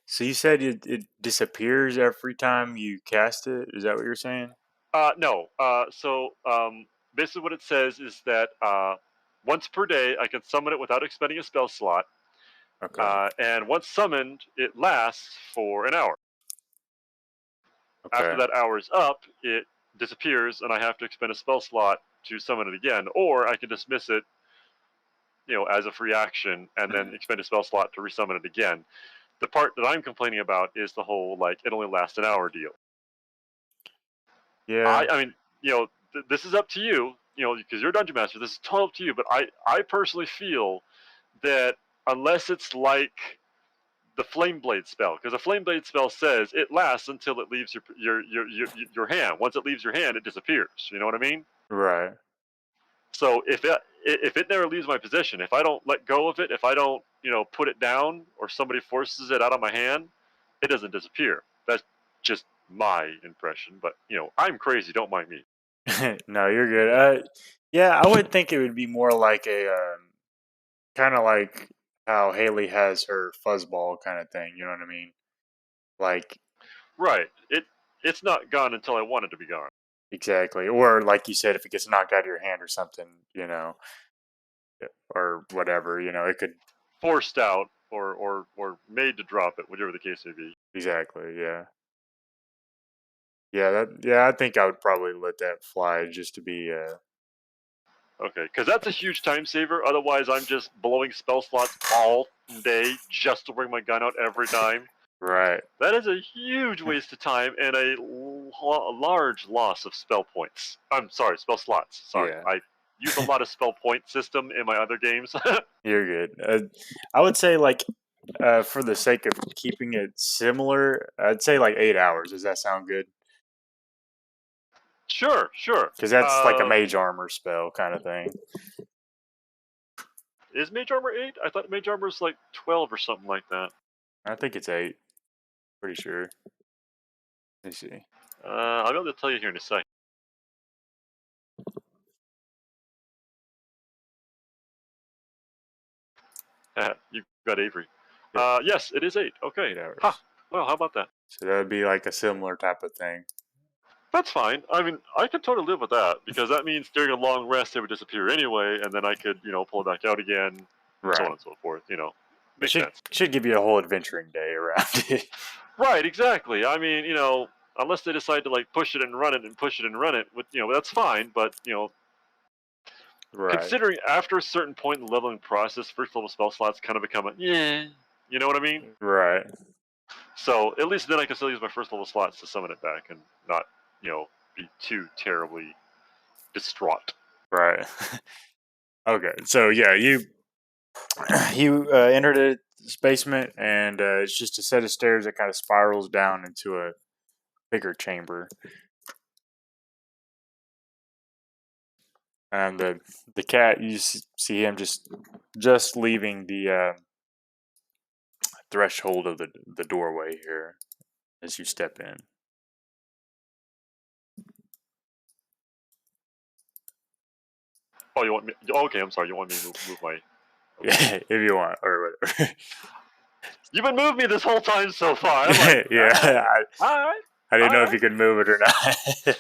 so you said it disappears every time you cast it. Is that what you're saying? No. Basically, what it says is that once per day, I can summon it without expending a spell slot. Okay. And once summoned, it lasts for an hour. After Okay. that hour is up, it disappears, and I have to expend a spell slot to summon it again, or I can dismiss it, as a free action, and then Mhm. expend a spell slot to resummon it again. The part that I'm complaining about is the whole like it only lasts an hour deal. Yeah. I mean, this is up to you, because you're a dungeon master. This is totally up to you, but I personally feel that unless it's like the flame blade spell, because a flame blade spell says it lasts until it leaves your hand. Once it leaves your hand, it disappears. You know what I mean? Right. So if it never leaves my possession, if I don't let go of it, if I don't put it down, or somebody forces it out of my hand, it doesn't disappear. That's just my impression. But I'm crazy. Don't mind me. No, you're good. Yeah, I would think it would be more like a kind of like how Hailee has her fuzzball kind of thing. You know what I mean? Like Right. It's not gone until I want it to be gone. exactly, or like you said, if it gets knocked out of your hand or something, or whatever, it could Forced out or made to drop it, whatever the case may be. exactly. Yeah. Yeah, I think I would probably let that fly just to be Okay, because that's a huge time saver. Otherwise, I'm just blowing spell slots all day just to bring my gun out every time. right. That is a huge waste of time and a large loss of spell points. I'm sorry, spell slots. Sorry, Yeah. I use a lot of spell point system in my other games. You're good. I would say like for the sake of keeping it similar, I'd say like 8 hours. Does that sound good? Sure, sure. Because that's like a mage armor spell kind of thing. Is Mage Armor 8? I thought Mage Armor was like 12 or something like that. I think it's 8. Pretty sure. Let me see. I'll be able to tell you here in a second. You've got Avery. Yep, Yes, it is 8. Okay. 8 hours. Ha! Well, how about that? So that would be like a similar type of thing. That's fine. I mean, I could totally live with that because that means during a long rest it would disappear anyway, and then I could, pull it back out again, so on Right. and so forth. It Makes should sense. should give you a whole adventuring day around it. Right, exactly. I mean, unless they decide to like push it and run it and push it and run it, that's fine. But Right. considering after a certain point in the leveling process, first level spell slots kind of become a yeah. You know what I mean? Right. So at least then I can still use my first level slots to summon it back and not, be too terribly distraught. Right. Okay. So yeah, you enter this basement, and it's just a set of stairs that kind of spirals down into a bigger chamber. And the cat, you see him just leaving the threshold of the doorway here as you step in. Oh, you want me? Okay, I'm sorry. You want me to move my? Okay. Yeah, if you want or whatever. You've been moving me this whole time so far. I'm like, all Yeah, right, all right, I didn't all know if you right. could move it or not.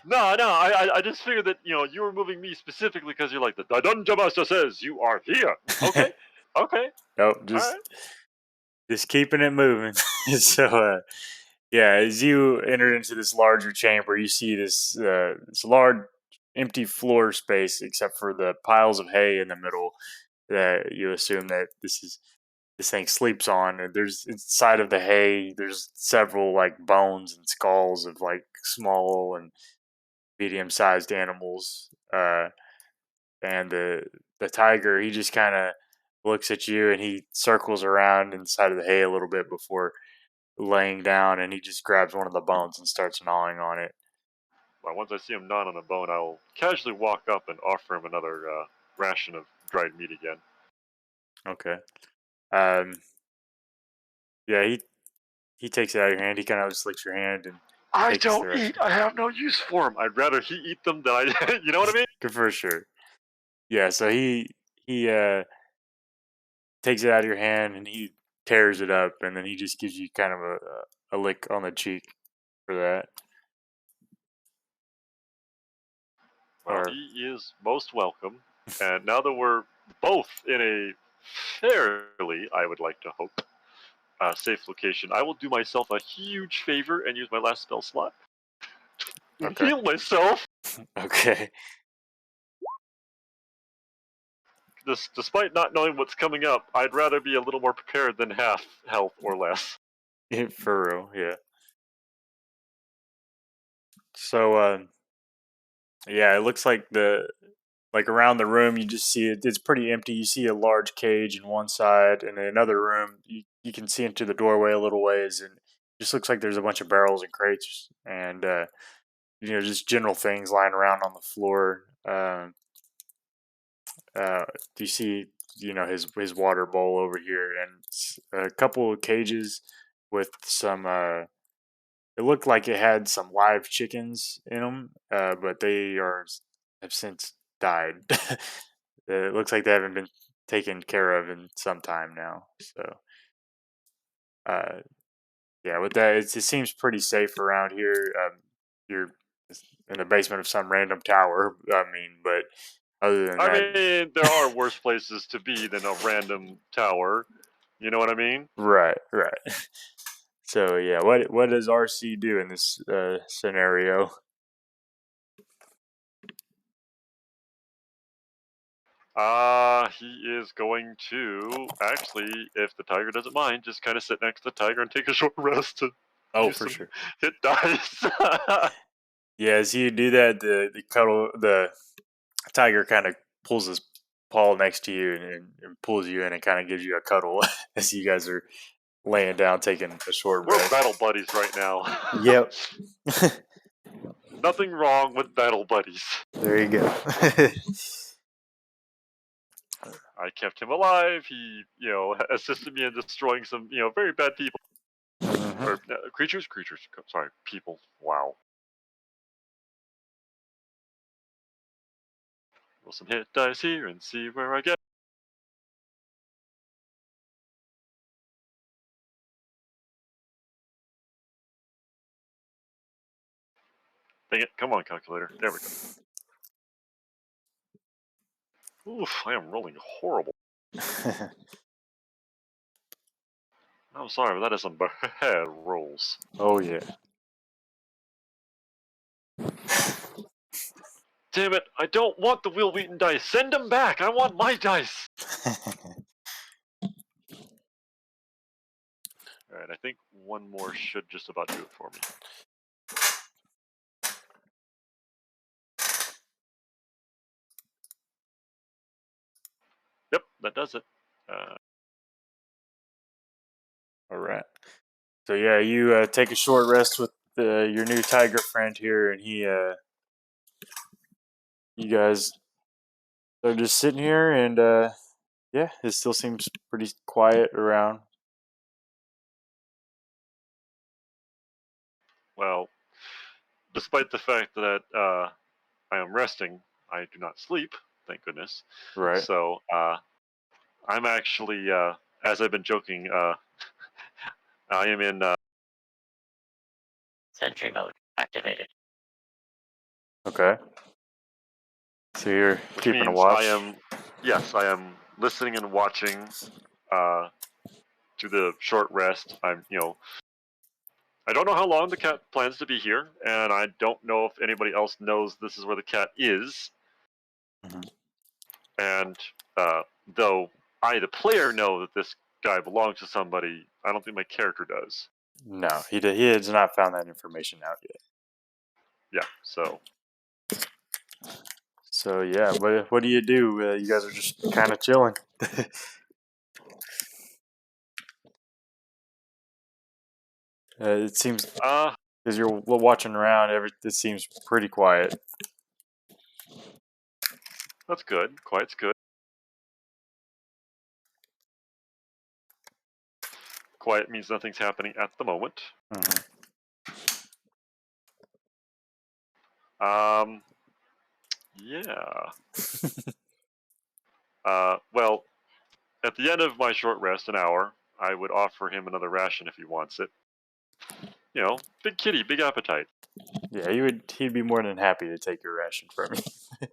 No, no. I just figured that you were moving me specifically because you're like the dungeon master says you are here. Okay, okay, Nope, all right. just keeping it moving. So yeah, as you enter into this larger chamber, you see this large empty floor space, except for the piles of hay in the middle that you assume that this thing sleeps on. And there's inside of the hay, there's several like bones and skulls of like small and medium sized animals. And the tiger, he just kind of looks at you and he circles around inside of the hay a little bit before laying down, and he just grabs one of the bones and starts gnawing on it. Well, once I see him gnawing on a bone, I'll casually walk up and offer him another ration of dried meat again. Okay. Um. Yeah. he takes it out of your hand. He kind of just licks your hand and I takes the don't rest. eat. I have no use for them. I'd rather he eat them than I. You know what I mean? Good for sure. Yeah. So he takes it out of your hand and he tears it up, and then he just gives you kind of a lick on the cheek for that. Well, Or he is most welcome. And now that we're both in a fairly, I would like to hope, safe location, I will do myself a huge favor and use my last spell slot and okay, heal myself. okay, Despite not knowing what's coming up, I'd rather be a little more prepared than half health or less. for real, yeah. So yeah, it looks like around the room you just see it's pretty empty. You see a large cage in one side, and in another room you can see into the doorway a little ways, and it just looks like there's a bunch of barrels and crates and just general things lying around on the floor. Do you see his water bowl over here and a couple of cages with some it looked like it had some live chickens in them, but have since died. It looks like they haven't been taken care of in some time now. So, uh, yeah, with that, it seems pretty safe around here. You're in the basement of some random tower. I mean, but other than I that, mean, there are worse places to be than a random tower. You know what I mean? right, right. So yeah, what does RC do in this scenario? He is going to actually, if the tiger doesn't mind, just kind of sit next to the tiger and take a short rest to Oh, use for some sure. hit dice. Yeah, as you do that, the tiger kind of pulls his paw next to you and pulls you in and kind of gives you a cuddle as you guys are laying down taking a short We're rest. battle buddies right now. Yep. Nothing wrong with battle buddies. There you go. I kept him alive. He, assisted me in destroying some, very bad people Mhm. or creatures. Sorry, people. Wow. Roll some hit dice here and see where I get. Dang it! Come on, calculator. There we go. Oof! I am rolling horrible. I'm sorry, but that is some bad rolls. Oh yeah. Damn it! I don't want the Will Wheaton dice. Send them back. I want my dice. All right. I think one more should just about do it for me. Yep, that does it. All right. So yeah, you take a short rest with your new tiger friend here, and you guys are just sitting here, and yeah, it still seems pretty quiet around. Well, despite the fact that I am resting, I do not sleep. Thank goodness. Right. So I'm actually, as I've been joking, I am in sentry mode activated, Okay. So you're which keeping a means I watch. am, yes, I am listening and watching uh, to the short rest. I don't know how long the cat plans to be here, and I don't know if anybody else knows this is where the cat is. Mhm. And though I, the player, know that this guy belongs to somebody, I don't think my character does. No, he has not found that information out yet. Yeah, so So yeah, what do you do? You guys are just kind of chilling. It seems as you're watching around, it seems pretty quiet. that's good. Quiet's good. quiet means nothing's happening at the moment. Mhm. Yeah. Well, at the end of my short rest, an hour, I would offer him another ration if he wants it. Big kitty, big appetite. Yeah, he'd be more than happy to take your ration from you.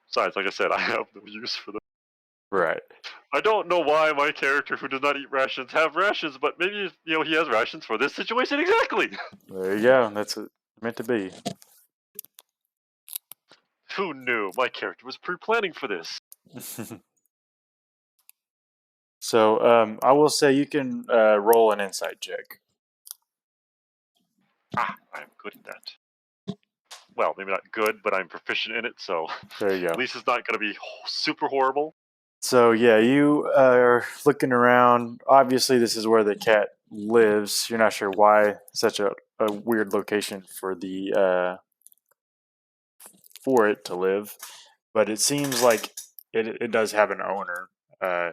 Besides, like I said, I have no use for them. Right. I don't know why my character who does not eat rations have rations, but maybe he has rations for this situation exactly. There you go. That's what it's meant to be. Who knew? My character was pre-planning for this. So, I will say you can roll an insight check. I'm good at that. Well, maybe not good, but I'm proficient in it, so There you at go. least it's not going to be super horrible. So yeah, you are looking around. Obviously, this is where the cat lives. You're not sure why such a weird location for it to live, but it seems like it does have an owner, uh,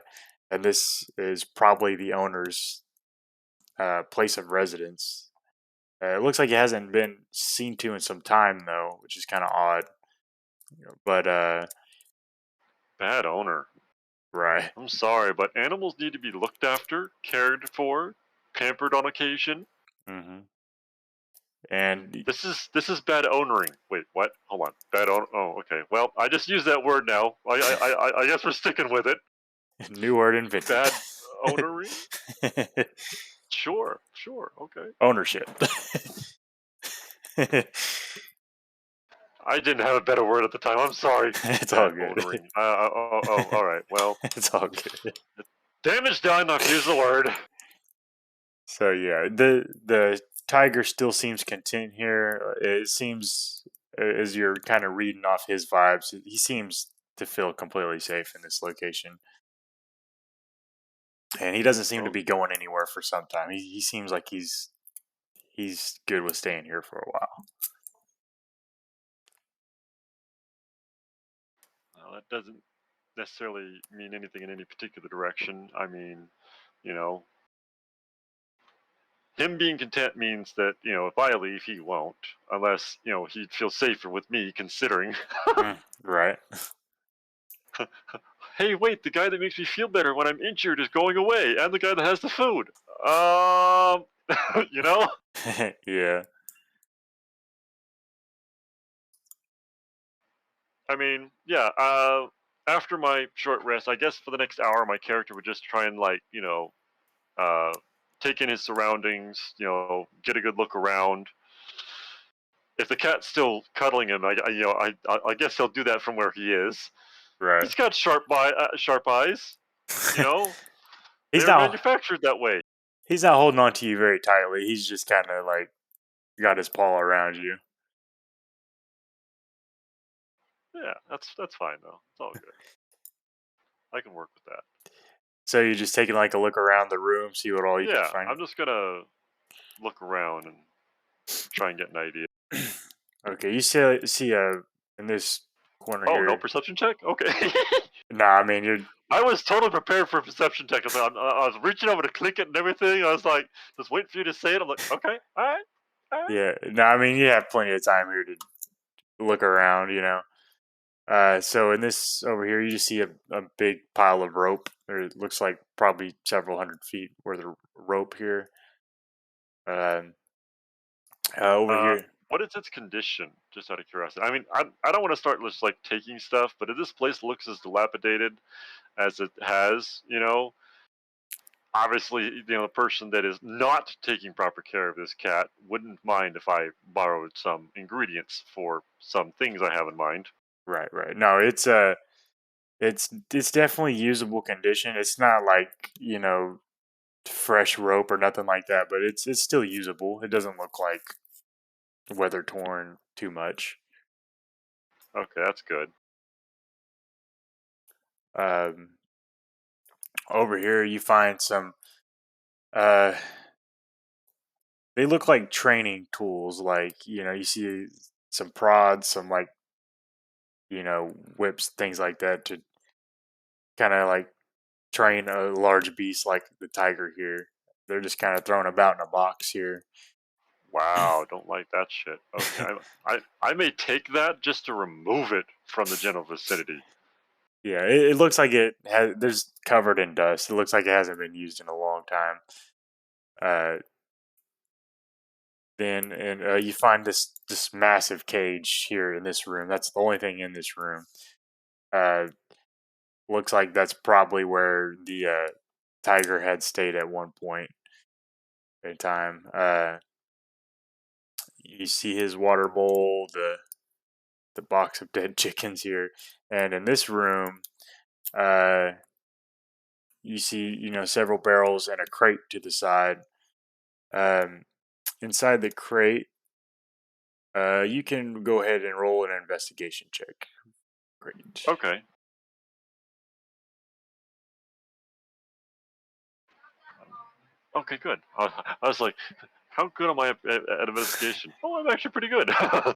and this is probably the owner's place of residence. It looks like it hasn't been seen to in some time though, which is kind of odd. But Bad owner. right. I'm sorry, but animals need to be looked after, cared for, pampered on occasion. Hmm. And This is bad ownering. Wait, what? Hold on. Bad own. Oh, okay. Well, I just used that word now. I guess we're sticking with it. new word invented. Bad ownering. Sure, okay. Ownership. I didn't have a better word at the time. I'm sorry. It's all Bad good. ownering. All right. Well, It's all good. damage done. I've used the word. So yeah, the tiger still seems content here. It seems as you're kind of reading off his vibes, he seems to feel completely safe in this location, and he doesn't seem to Oh, be going anywhere for some time. He seems like he's good with staying here for a while. well, that doesn't necessarily mean anything in any particular direction. I mean, you know, him being content means that if I leave, he won't, unless he'd feel safer with me. Considering, Right. hey, wait, the guy that makes me feel better when I'm injured is going away, and the guy that has the food. Um, you know. Yeah. I mean, yeah. After my short rest, I guess for the next hour, my character would just try and uh, take in his surroundings. Get a good look around. If the cat's still cuddling him, I guess he'll do that from where he is. Right. He's got sharp eyes. You know, He's they're not manufactured that way. he's not holding on to you very tightly. He's just kind of like got his paw around you. Yeah, that's fine though. It's all good. I can work with that. So you're just taking like a look around the room, see what all you can Yeah, find. I'm just gonna look around and try and get an idea. Okay, you see in this corner Oh, no here. perception check? Okay. Nah, I mean you're I was totally prepared for a perception check. I was reaching over to click it and everything. I was like, just waiting for you to say it. I'm like, okay, all right, all right. yeah. Nah, I mean you have plenty of time here to look around. So in this over here, you just see a big pile of rope. It looks like probably several hundred feet worth of rope here. Um, over Uh, here, what is its condition? Just out of curiosity. I mean, I don't want to start just like taking stuff, but if this place looks as dilapidated as it has, obviously, the person that is not taking proper care of this cat wouldn't mind if I borrowed some ingredients for some things I have in mind. right. No, it's definitely usable condition. It's not like fresh rope or nothing like that, but it's still usable. It doesn't look like weather torn too much. Okay, that's good. Um, over here, you find some. Uh, they look like training tools. Like you see some prods, some like whips, things like that to kind of like train a large beast like the tiger here. They're just kind of thrown about in a box here. Wow, don't like that shit. Okay, I may take that just to remove it from the general vicinity. Yeah, it looks like it has. There's covered in dust. It looks like it hasn't been used in a long time. Uh, then and you find this massive cage here in this room. That's the only thing in this room. Uh, looks like that's probably where the tiger had stayed at one point in time. You see his water bowl, the box of dead chickens here, and in this room, uh, you see several barrels and a crate to the side. Um, inside the crate, you can go ahead and roll an investigation check. Great. Okay. Okay, good. I was like, how good am I at investigation? Oh, I'm actually pretty good. I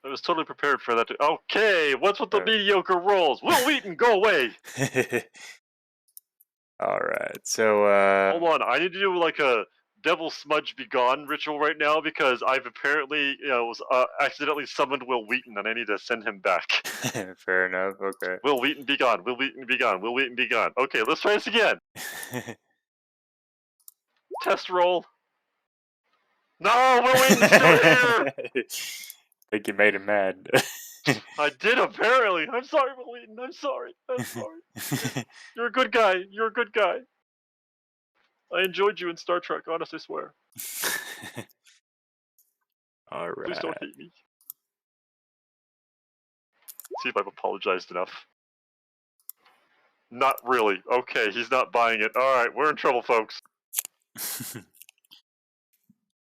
was totally prepared for that. Okay, what's with the mediocre rolls? Will Wheaton, go away! All right, so Hold on, I need to do like a Devil Smudge Be Gone ritual right now because I've apparently, was accidentally summoned Will Wheaton and I need to send him back. fair enough. Okay. Will Wheaton be gone. Will Wheaton be gone. Will Wheaton be gone. Okay, let's try this again. Test roll. No, Will Wheaton's still here. Think you made him mad. I did apparently. I'm sorry, Will Wheaton. I'm sorry. I'm sorry. You're a good guy. You're a good guy. I enjoyed you in Star Trek. Honestly, swear. All right. Please don't hate me. See if I've apologized enough. Not really. Okay, he's not buying it. Alright, we're in trouble, folks.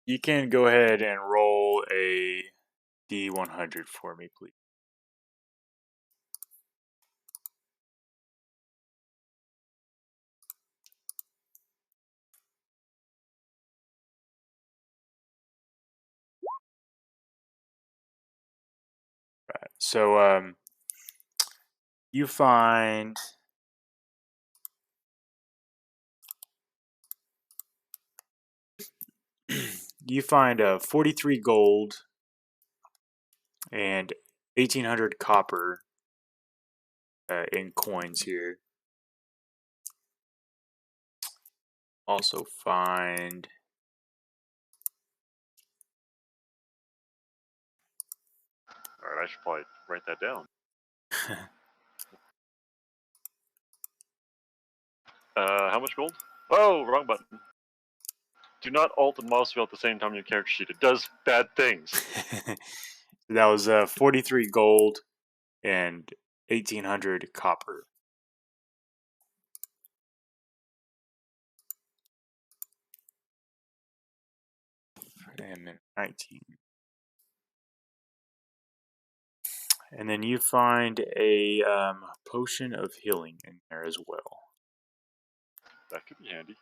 You can go ahead and roll a D100 for me, please. Right. So, you find you find 43 gold and 1,800 copper in coins here. Also find Alright, I should probably write that down. How much gold? Oh, wrong button. Do not alt and mouse wheel at the same time on your character sheet. It does bad things. that was 43 gold and 1,800 copper. And then 19. And then you find a potion of healing in there as well. That could be handy.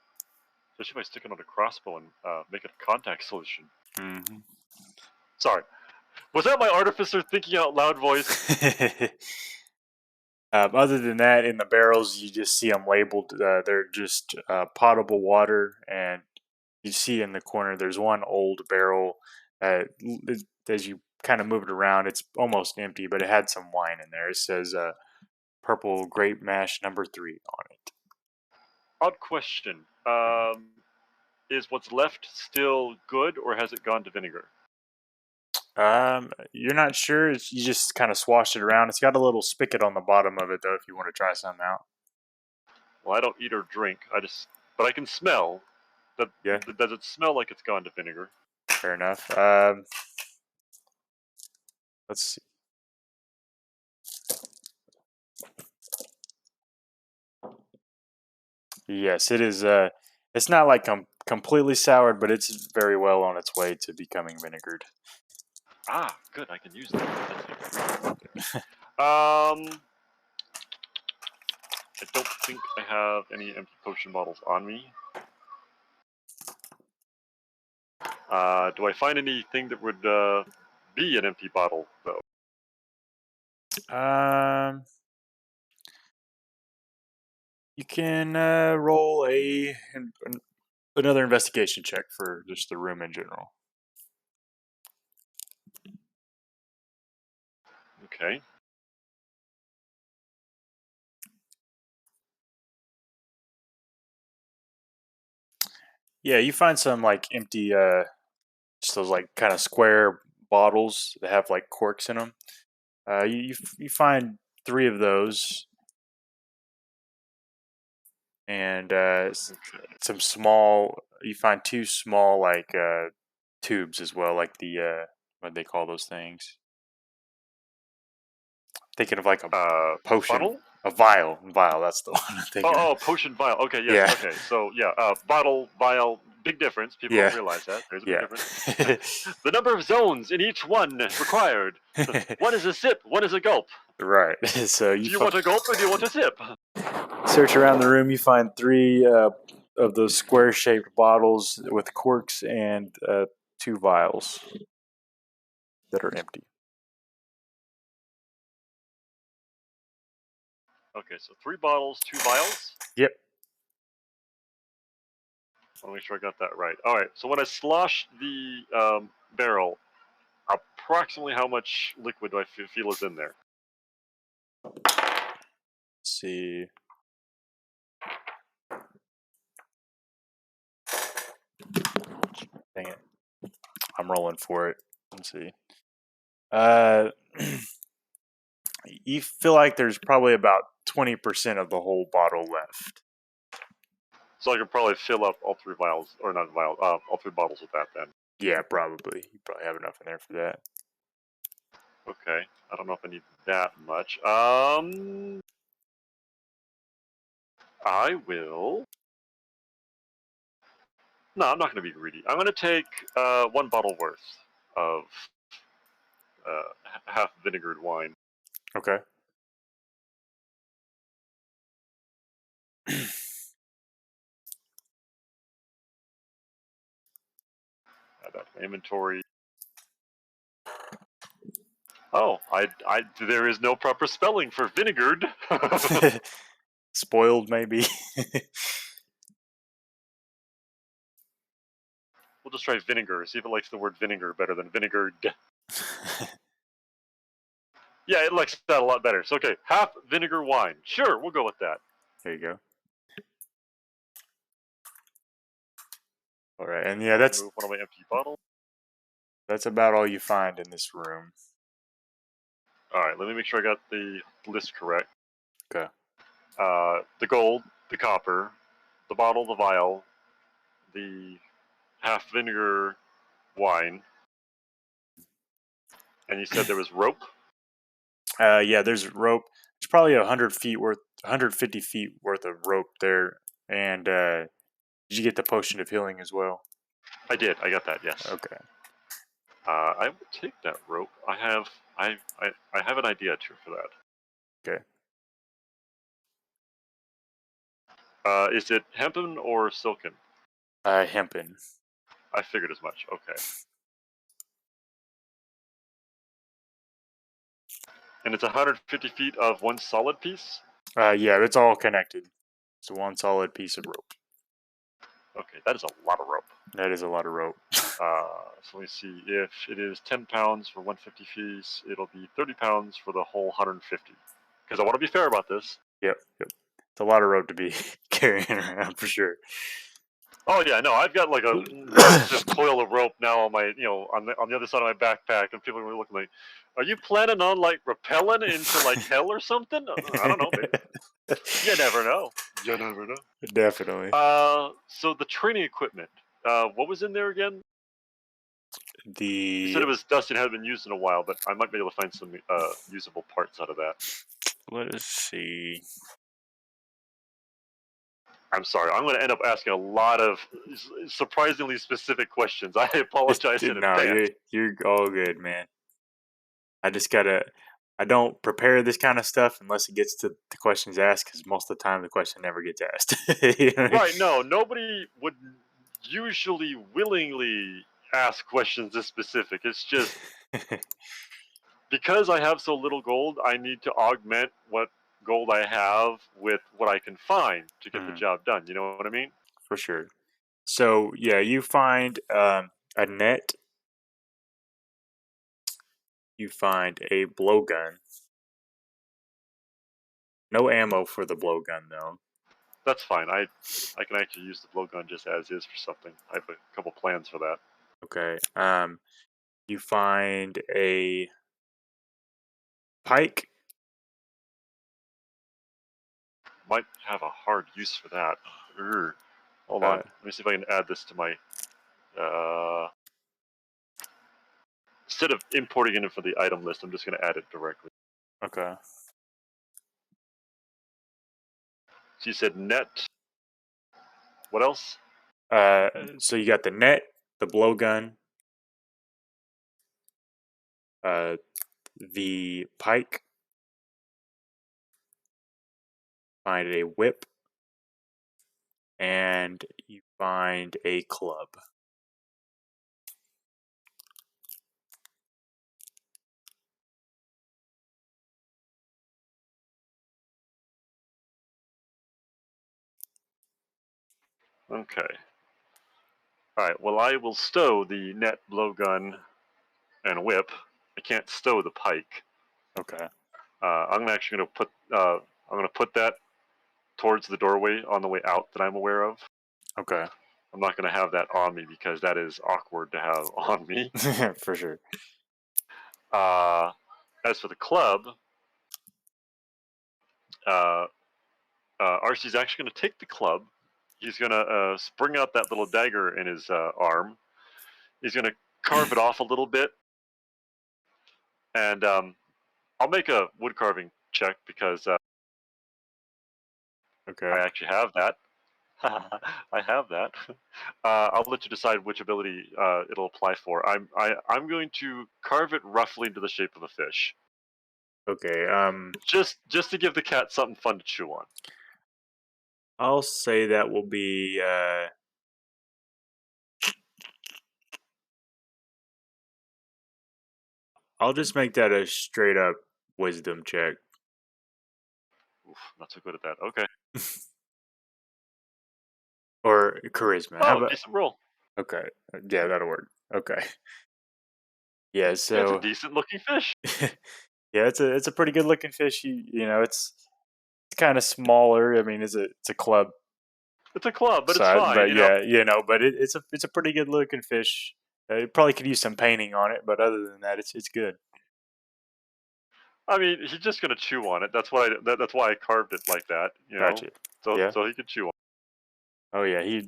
Especially if I stick it on a crossbow and make it a contact solution. Mm-hmm. Sorry. Was that my artificer thinking out loud voice? Other than that, in the barrels, you just see them labeled. They're just potable water, and you see in the corner there's one old barrel. As you kind of move it around, it's almost empty, but it had some wine in there. It says "Purple Grape Mash #3" on it. Odd question. Is what's left still good, or has it gone to vinegar? You're not sure. You just kind of swashed it around. It's got a little spigot on the bottom of it, though, if you want to try some out. Well, I don't eat or drink. But I can smell. Yeah, Does it smell like it's gone to vinegar? fair enough. Let's see. Yes, it is. It's not like completely soured, but it's very well on its way to becoming vinegared. Ah, good. I can use that. I don't think I have any empty potion bottles on me. Do I find anything that would be an empty bottle, though? You can roll another investigation check for just the room in general. Okay. Yeah, you find some like empty, just those like kind of square bottles that have like corks in them. You find 3 of those, and some small. You find 2 small like tubes as well, like the what do they call those things? Thinking of like a potion, Bottle? a vial. That's the one I'm thinking of. Oh, potion vial. Okay, yes. Yeah. Okay, so yeah, bottle, vial, big difference. People Yeah. don't realize that. There's a big Yeah. difference. The number of zones in each one required. One is a sip, one is a gulp. Right. So Do you want a gulp or do you want a sip? search around the room. You find 3 of those square-shaped bottles with corks and 2 vials that are empty. Okay, so 3 bottles, 2 vials. Yep. I want to make sure I got that right. All right, so when I slosh the barrel, approximately how much liquid do I feel is in there? Let's see. Dang it. I'm rolling for it. Let's see. You feel like there's probably about 20% of the whole bottle left. So I could probably fill up all 3 vials, or not vials, all 3 bottles with that then. Yeah, probably. You probably have enough in there for that. Okay, I don't know if I need that much. I will. No, I'm not going to be greedy. I'm going to take 1 bottle worth of half vinegared wine. Okay. Add that to my inventory. Oh, there is no proper spelling for vinegared. Spoiled, maybe. We'll just try vinegar. See if it likes the word vinegar better than vinegared. Yeah, it likes that a lot better. So okay, half vinegar wine. Sure, we'll go with that. There you go. All right, and yeah, that's remove one of my empty bottles. That's about all you find in this room. All right, let me make sure I got the list correct. Okay. The gold, the copper, the bottle, the vial, the half vinegar wine, and you said there was rope. Yeah, there's rope. There's probably 150 feet worth of rope there. And did you get the potion of healing as well? I did. I got that. Yes. Okay. I will take that rope. I have an idea too for that. Okay. Is it hempen or silken? Hempen. I figured as much. Okay. And it's 150 feet of one solid piece? Yeah, it's all connected. It's one solid piece of rope. Okay, that is a lot of rope. That is a lot of rope. So let me see. If it is 10 pounds for 150 feet, it'll be 30 pounds for the whole 150. Because I want to be fair about this. Yep. It's a lot of rope to be carrying around for sure. Oh yeah, no, I've got like a massive coil of rope now on my, on the other side of my backpack, and people are looking like, "Are you planning on like rappelling into like hell or something?" I don't know, maybe. You never know. You never know. Definitely. So the training equipment, what was in there again? You said The it was dusty and hadn't been used in a while, but I might be able to find some usable parts out of that. Let us see. I'm sorry, I'm going to end up asking a lot of surprisingly specific questions. I apologize in No, advance. you're all good, man. I don't prepare this kind of stuff unless it gets to the questions asked, because most of the time the question never gets asked. You know what I mean? Right, no, nobody would usually willingly ask questions this specific. It's just because I have so little gold, I need to augment what gold I have with what I can find to get the job done. You know what I mean? For sure. So yeah, you find a net. You find a blowgun. No ammo for the blowgun though. That's fine. I can actually use the blowgun just as is for something. I have a couple plans for that. Okay. You find a pike. Might have a hard use for that. Urgh. Hold on. Uh, Let me see if I can add this to my. Instead of importing it for the item list, I'm just going to add it directly. okay. So you said net. What else? So you got the net, the blowgun, uh, the pike. Find a whip, and you find a club. Okay. All right. Well, I will stow the net, blowgun, and whip. I can't stow the pike. Okay. I'm actually going to put. I'm going to put that towards the doorway on the way out that I'm aware of. Okay. I'm not going to have that on me because that is awkward to have on me. For sure. As for the club, uh, Arcee's actually going to take the club. He's going to spring out that little dagger in his arm. He's going to carve it off a little bit, and I'll make a wood carving check because Okay. I actually have that. I have that. I'll let you decide which ability it'll apply for. I'm going to carve it roughly into the shape of a fish, Okay. just to give the cat something fun to chew on. I'll say that will be. I'll just make that a straight up wisdom check. Oof, not so good at that. Okay. Or charisma. How Oh, about? decent roll. Okay. Yeah, that'll work. Okay. Yeah. Yeah, it's a So. decent looking fish. Yeah, it's a pretty good looking fish. It's kind of smaller. I mean, it's a club It's a club, but it's size, fine. but yeah, but it's a pretty good looking fish. It probably could use some painting on it, but other than that, it's good. I mean, he's just gonna chew on it. That's why I carved it like that. Gotcha. So Yeah. he could chew on. Oh yeah,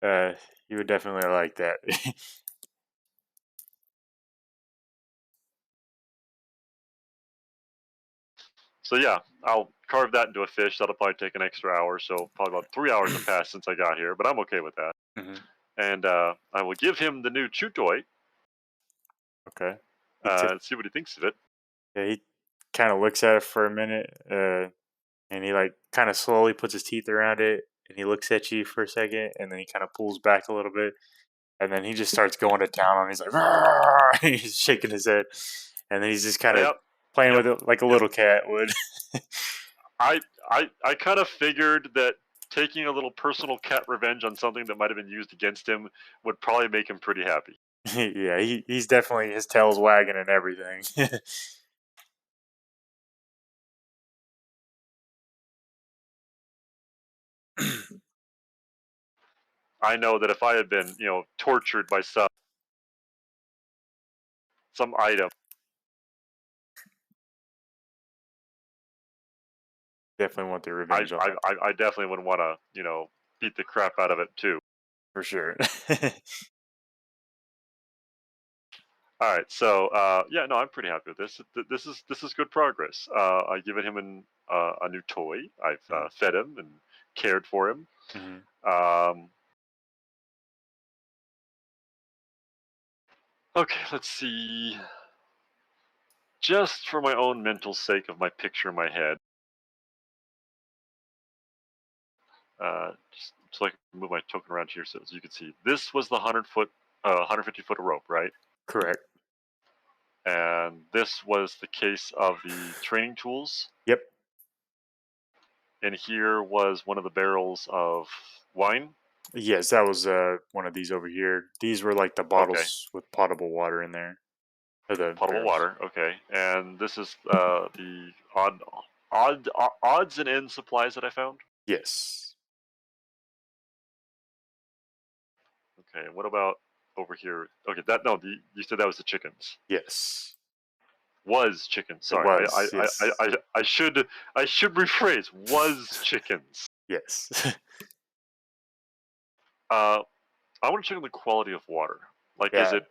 uh he would definitely like that. So yeah, I'll carve that into a fish. That'll probably take an extra hour. So probably about 3 hours have passed since I got here, but I'm okay with that. hmm And I will give him the new chew toy Okay. and see what he thinks of it. Yeah, he kind of looks at it for a minute, and he like kind of slowly puts his teeth around it, and he looks at you for a second, and then he kind of pulls back a little bit, and then he just starts going to town on. He's like, "Rrrr!" He's shaking his head, and then he's just kind of Yep, playing yep, with it like a yep. little cat would. I kind of figured that taking a little personal cat revenge on something that might have been used against him would probably make him pretty happy. Yeah, he's definitely his tail's wagging and everything. I know that if I had been, tortured by some item, Definitely want the I revenge on I that I I definitely would want to, beat the crap out of it too. for sure. All right, so yeah, no, I'm pretty happy with this. This is good progress. I've given him a new toy. I've Mhm, fed him and cared for him. mhm. Um, okay, let's see. Just for my own mental sake of my picture in my head, just so I can move my token around here so you can see. This was the 100-foot, 150-foot rope, right? Correct. And this was the case of the training tools. Yep. And here was one of the barrels of wine. Yes, that was one of these over here. These were like the Okay, bottles with potable water in there, or the potable barrels. water. Okay, and this is the odds and ends supplies that I found. Yes. Okay, what about over here? Okay, that no, you said that was the chickens. Yes. Was chickens. It Sorry, was. Yes. I should rephrase. Was chickens. Yes. Uh, I want to check on the quality of water. Like, is Yeah. it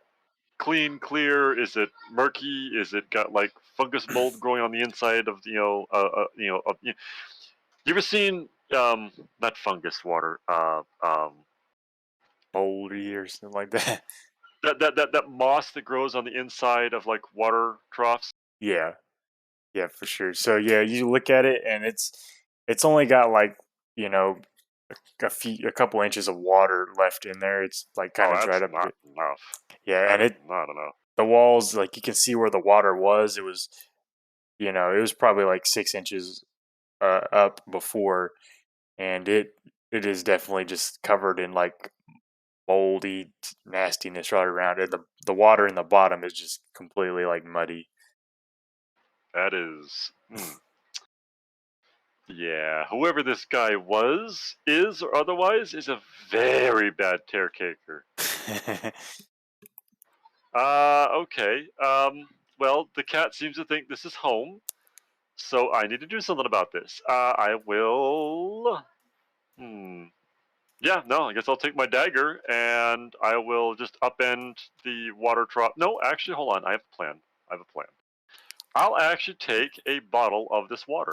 clean, clear? Is it murky? Is it got like fungus mold growing on the inside of you ever seen not fungus water? Moldy or something like that. That moss that grows on the inside of like water troughs. Yeah. Yeah, for sure. So yeah, you look at it and it's only got like, you know, a couple inches of water left in there. It's like kind Oh, of dried that's up a not bit. enough. Yeah, That and is it not enough. the walls, like you can see where the water was. It was, it was probably like 6 inches up before, and it is definitely just covered in like moldy nastiness right around it. The water in the bottom is just completely like muddy. That is. Yeah, whoever this guy was, is, or otherwise, is a very bad caretaker. Okay. Well, the cat seems to think this is home, so I need to do something about this. I will. Hmm. Yeah, no, I guess I'll take my dagger and I will just upend the water trough. No, actually, hold on. I have a plan. I have a plan. I'll actually take a bottle of this water.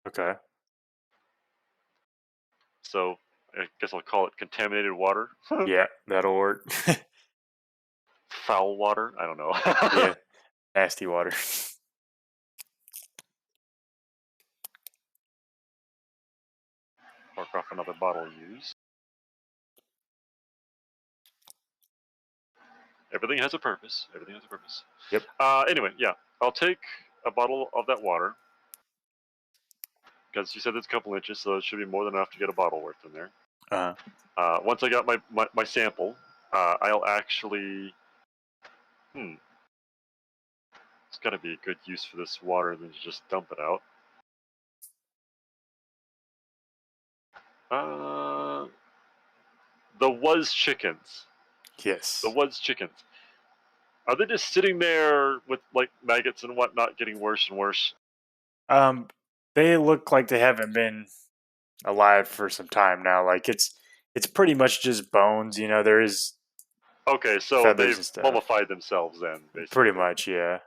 Okay. So I guess I'll call it contaminated water. Yeah, that'll work. Foul water. I don't know. Yeah, nasty water. Mark off another bottle used. Everything has a purpose. Everything has a purpose. Yep. Anyway, yeah, I'll take a bottle of that water because you said it's a couple inches, so it should be more than enough to get a bottle worth in there. Uh, Once I got my sample, I'll actually. Hmm. It's got to be a good use for this water than to just dump it out. Uh, the was chickens. The yes. was chickens. Are they just sitting there with like maggots and whatnot, getting worse and worse? Um, they look like they haven't been alive for some time now. Like it's pretty much just bones. There is Okay, so feathers they've and stuff. mummified themselves then, Pretty basically. much, yeah.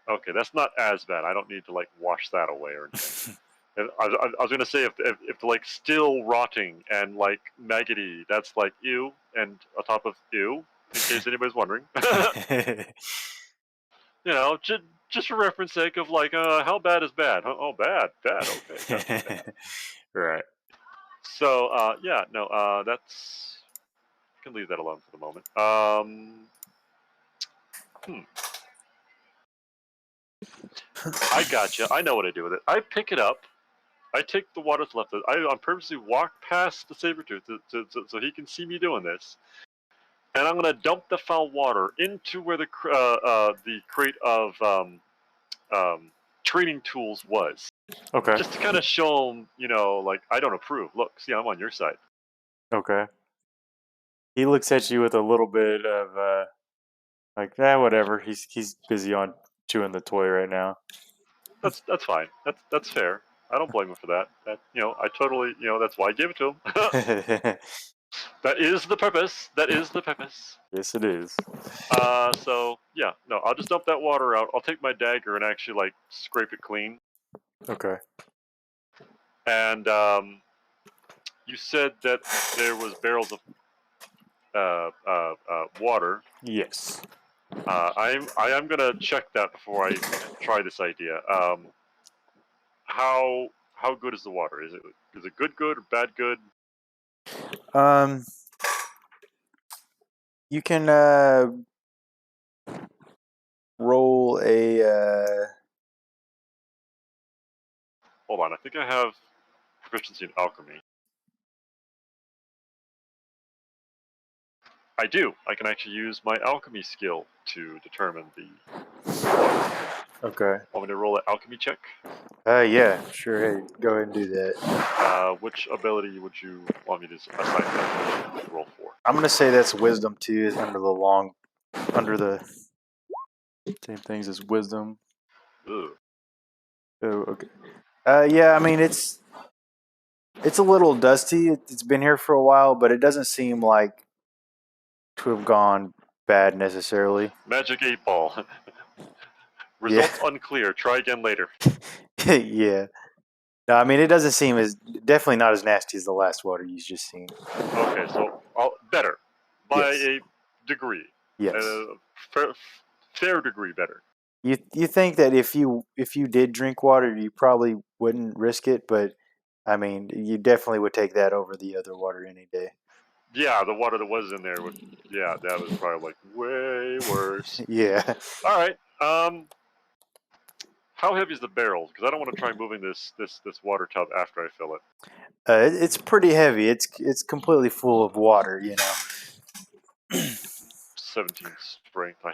Okay, that's not as bad. I don't need to like wash that away or anything. And I was gonna say if they're like still rotting and like maggoty, that's like ew, and on top of ew, in case anybody's wondering. Just for reference sake of like, how bad is bad? Oh, bad, bad. Okay, gotcha. Right. So, yeah, no, that's can leave that alone for the moment. Hmm, I gotcha. I know what I do with it. I pick it up. I take the water that's left. I purposely walk past the saber-tooth so he can see me doing this, and I'm gonna dump the foul water into where the crate of training tools was, Okay. just to kind of show him, like I don't approve. Look, see, I'm on your side. Okay. He looks at you with a little bit of like, whatever. He's busy on chewing the toy right now. That's fine. That's fair. I don't blame him for that. I totally, that's why I gave it to him. That is the purpose. That is the purpose. Yes, it is. So yeah, no, I'll just dump that water out. I'll take my dagger and actually like scrape it clean. Okay. And you said that there was barrels of water. Yes. I am gonna check that before I try this idea. How good is the water? Is it good or bad good? Um, you can roll roll a. Hold on, I think I have proficiency in alchemy. I do. I can actually use my alchemy skill to determine the water. Okay. Want me to roll an alchemy check? Yeah, sure. Hey, go ahead and do that. Which ability would you want me to assign that to roll for? I'm gonna say that's wisdom too. Is under the same things as wisdom. Ugh. Oh, okay. Yeah. I mean, it's a little dusty. It's been here for a while, but it doesn't seem like to have gone bad necessarily. Magic 8 ball. Yeah. Results unclear. Try again later. Yeah. No, I mean it doesn't seem as definitely not as nasty as the last water you've just seen. Okay, so better by Yes. a degree. Yes. Fair degree better. You think that if you did drink water, you probably wouldn't risk it, but I mean, you definitely would take that over the other water any day. Yeah, the water that was in there would. Yeah, that was probably like way worse. Yeah. All right. How heavy is the barrel? Because I don't want to try moving this water tub after I fill it. It's pretty heavy. It's completely full of water. 17 strength. I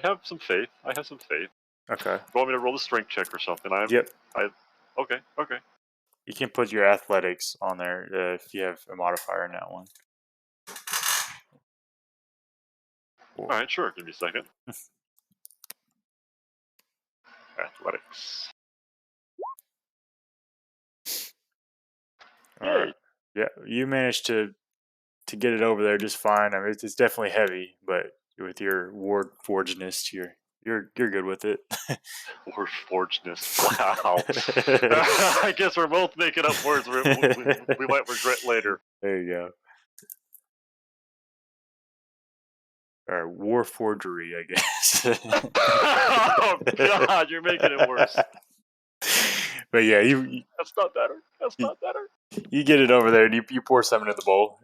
have some faith. I have some faith. Okay. You want me to roll a strength check or something? Yep. Okay. You can put your athletics on there if you have a modifier in that one. All right, sure. Give me a second. Athletics. All right. Yeah, you managed to get it over there just fine. I mean, it's definitely heavy, but with your ward forgedness, you're good with it. Word forgedness. Wow. I guess we're both making up words we might regret later. There you go. Or war forgery, I guess. Oh God, you're making it worse. But yeah, That's not better. That's not better. you get it over there and you pour something in the bowl.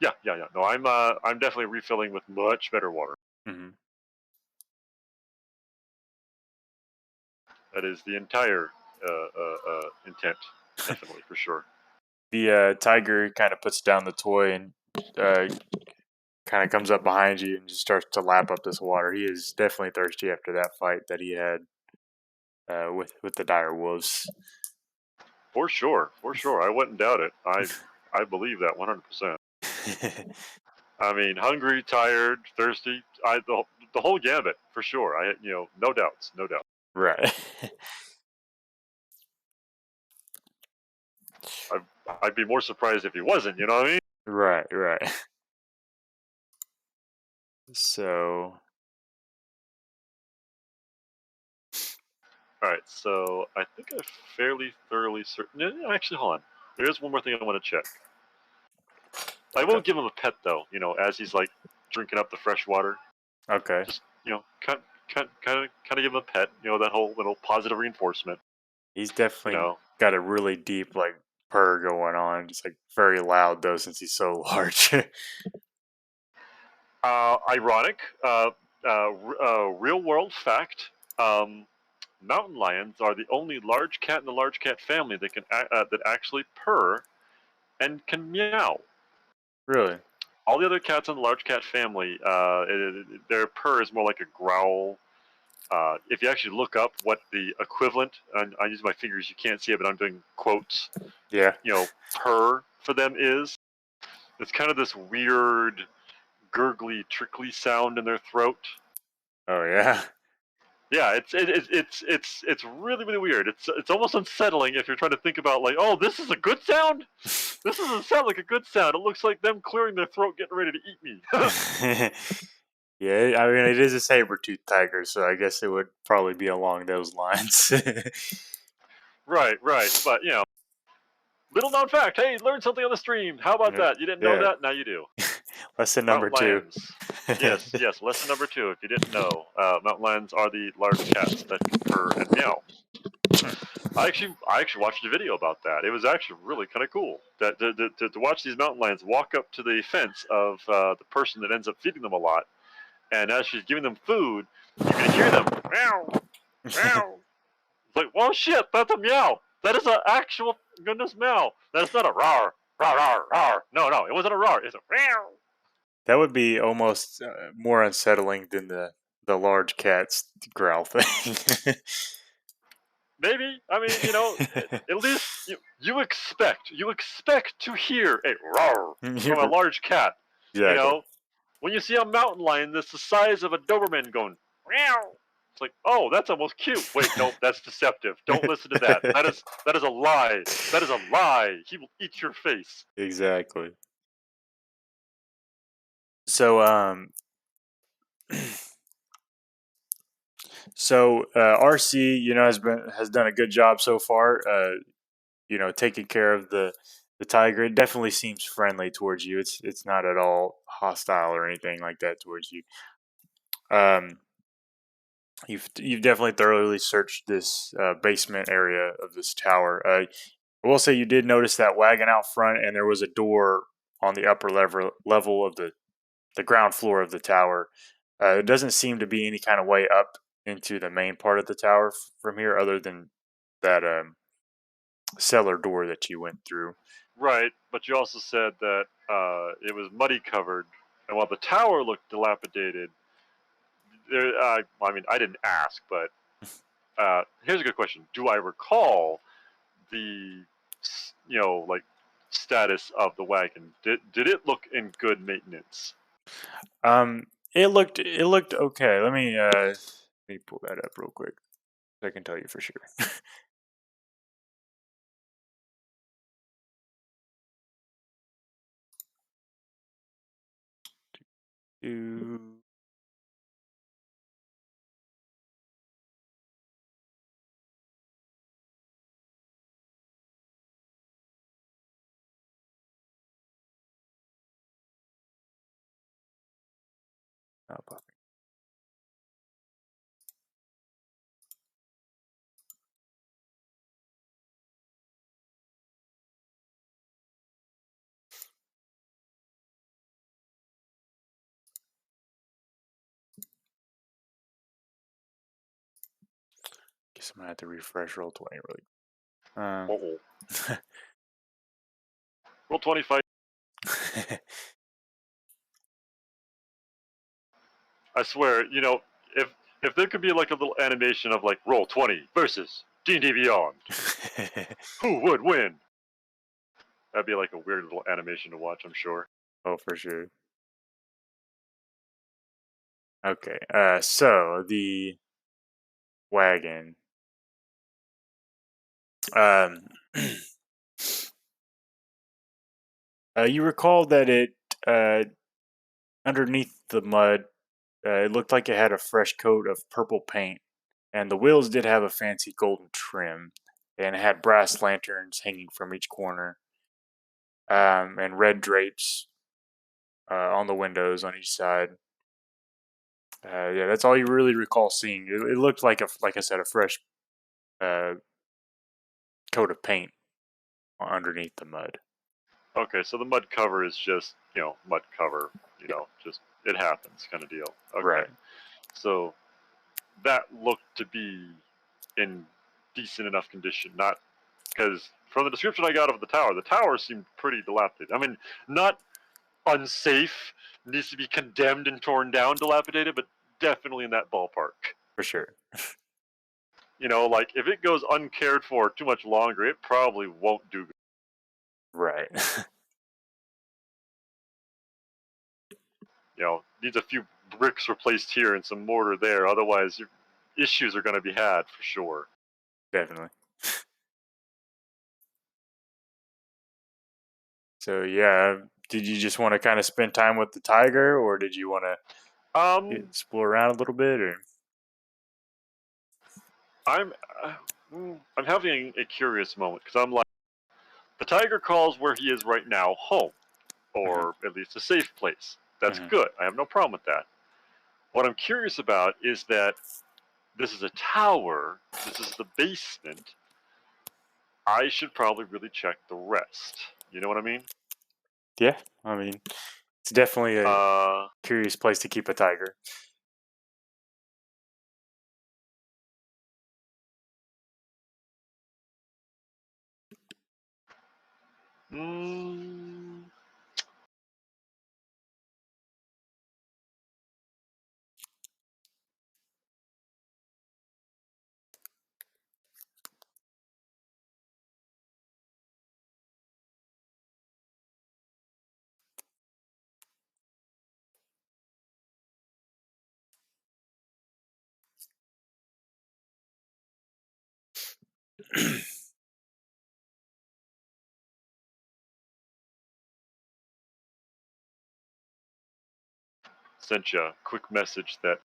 Yeah. No, I'm definitely refilling with much better water. Mm-hmm. That is the entire intent, definitely for sure. The tiger kind of puts down the toy and kind of comes up behind you and just starts to lap up this water. He is definitely thirsty after that fight that he had with the dire wolves. For sure. I wouldn't doubt it. I believe that 100%. I mean, hungry, tired, thirsty. The whole gambit for sure. No doubts. Right. I'd be more surprised if he wasn't. You know what I mean? Right. So. All right. So I think I'm fairly thoroughly certain. Actually, hold on. There is one more thing I want to check. I will give him a pet though. As he's like drinking up the fresh water. Okay. Just kind of give him a pet. That whole little positive reinforcement. He's definitely got a really deep like purr going on. Just like very loud though, since he's so large. Ironic. Real world fact. Mountain lions are the only large cat in the large cat family that can that actually purr and can meow. Really? All the other cats in the large cat family, their purr is more like a growl. If you actually look up what the equivalent, and I use my fingers, you can't see it, but I'm doing quotes. Yeah. Purr for them is. It's kind of this weird, gurgly, trickly sound in their throat. Oh yeah. Yeah, it's really really weird. It's almost unsettling if you're trying to think about like, oh, this is a good sound. This doesn't sound like a good sound. It looks like them clearing their throat, getting ready to eat me. Yeah, I mean it is a saber-toothed tiger, so I guess it would probably be along those lines. Right, but little known fact. Hey, learn something on the stream. How about that? You didn't know that? Now you do. Lesson number Mountain 2. lions. Yes, yes. Lesson number 2, if you didn't know, mountain lions are the large cats that can purr and meow. I actually watched a video about that. It was actually really kind of cool that to watch these mountain lions walk up to the fence of the person that ends up feeding them a lot, and as she's giving them food, you can hear them meow, meow. It's like, well, shit, that's a meow. That is an actual goodness meow. That's not a roar, roar, roar, roar. No, no, it wasn't a roar. It's a meow. That would be almost more unsettling than the large cat's growl thing. Maybe. I mean, at least you expect to hear a roar from a large cat. You Exactly. know, when you see a mountain lion that's the size of a Doberman going meow, it's like, oh, that's almost cute. Wait, nope, that's deceptive. Don't listen to that. That is a lie. That is a lie. He will eat your face. Exactly. So RC, has done a good job so far. Taking care of the tiger. It definitely seems friendly towards you. It's not at all hostile or anything like that towards you. Um, you've definitely thoroughly searched this basement area of this tower. I will say you did notice that wagon out front, and there was a door on the upper level of the ground floor of the tower. It doesn't seem to be any kind of way up into the main part of the tower from here, other than that cellar door that you went through. Right, but you also said that it was muddy covered, and while the tower looked dilapidated, there. I mean, I didn't ask, but here's a good question: do I recall the, like status of the wagon? Did it look in good maintenance? It looked okay. Let me pull that up real quick. I can tell you for sure. Do- oh, fuck. Guess I'm gonna have to refresh roll 20 really. Oh, roll 25. I swear, if there could be like a little animation of like roll 20 versus D&D Beyond, who would win? That'd be like a weird little animation to watch, I'm sure. Oh, for sure. Okay. So the wagon. Um, you recall that it underneath the mud, it looked like it had a fresh coat of purple paint, and the wheels did have a fancy golden trim, and it had brass lanterns hanging from each corner, and red drapes on the windows on each side. Yeah, that's all you really recall seeing. It looked like like I said, a fresh uh, coat of paint underneath the mud. Okay, so the mud cover is just, mud cover, just it happens kind of deal. Okay. Right. So that looked to be in decent enough condition, not because from the description I got of the tower seemed pretty dilapidated. I mean, not unsafe, needs to be condemned and torn down, dilapidated, but definitely in that ballpark. For sure. Like if it goes uncared for too much longer, it probably won't do good. Right. Needs a few bricks replaced here and some mortar there. Otherwise, issues are going to be had for sure. Definitely. So yeah, did you just want to kind of spend time with the tiger, or did you want to explore around a little bit, or? I'm having a curious moment because I'm like, the tiger calls where he is right now home, or at least a safe place. That's good. I have no problem with that. What I'm curious about is that this is a tower. This is the basement. I should probably really check the rest. You know what I mean? Yeah, I mean, it's definitely a curious place to keep a tiger. Mm, sent you a quick message that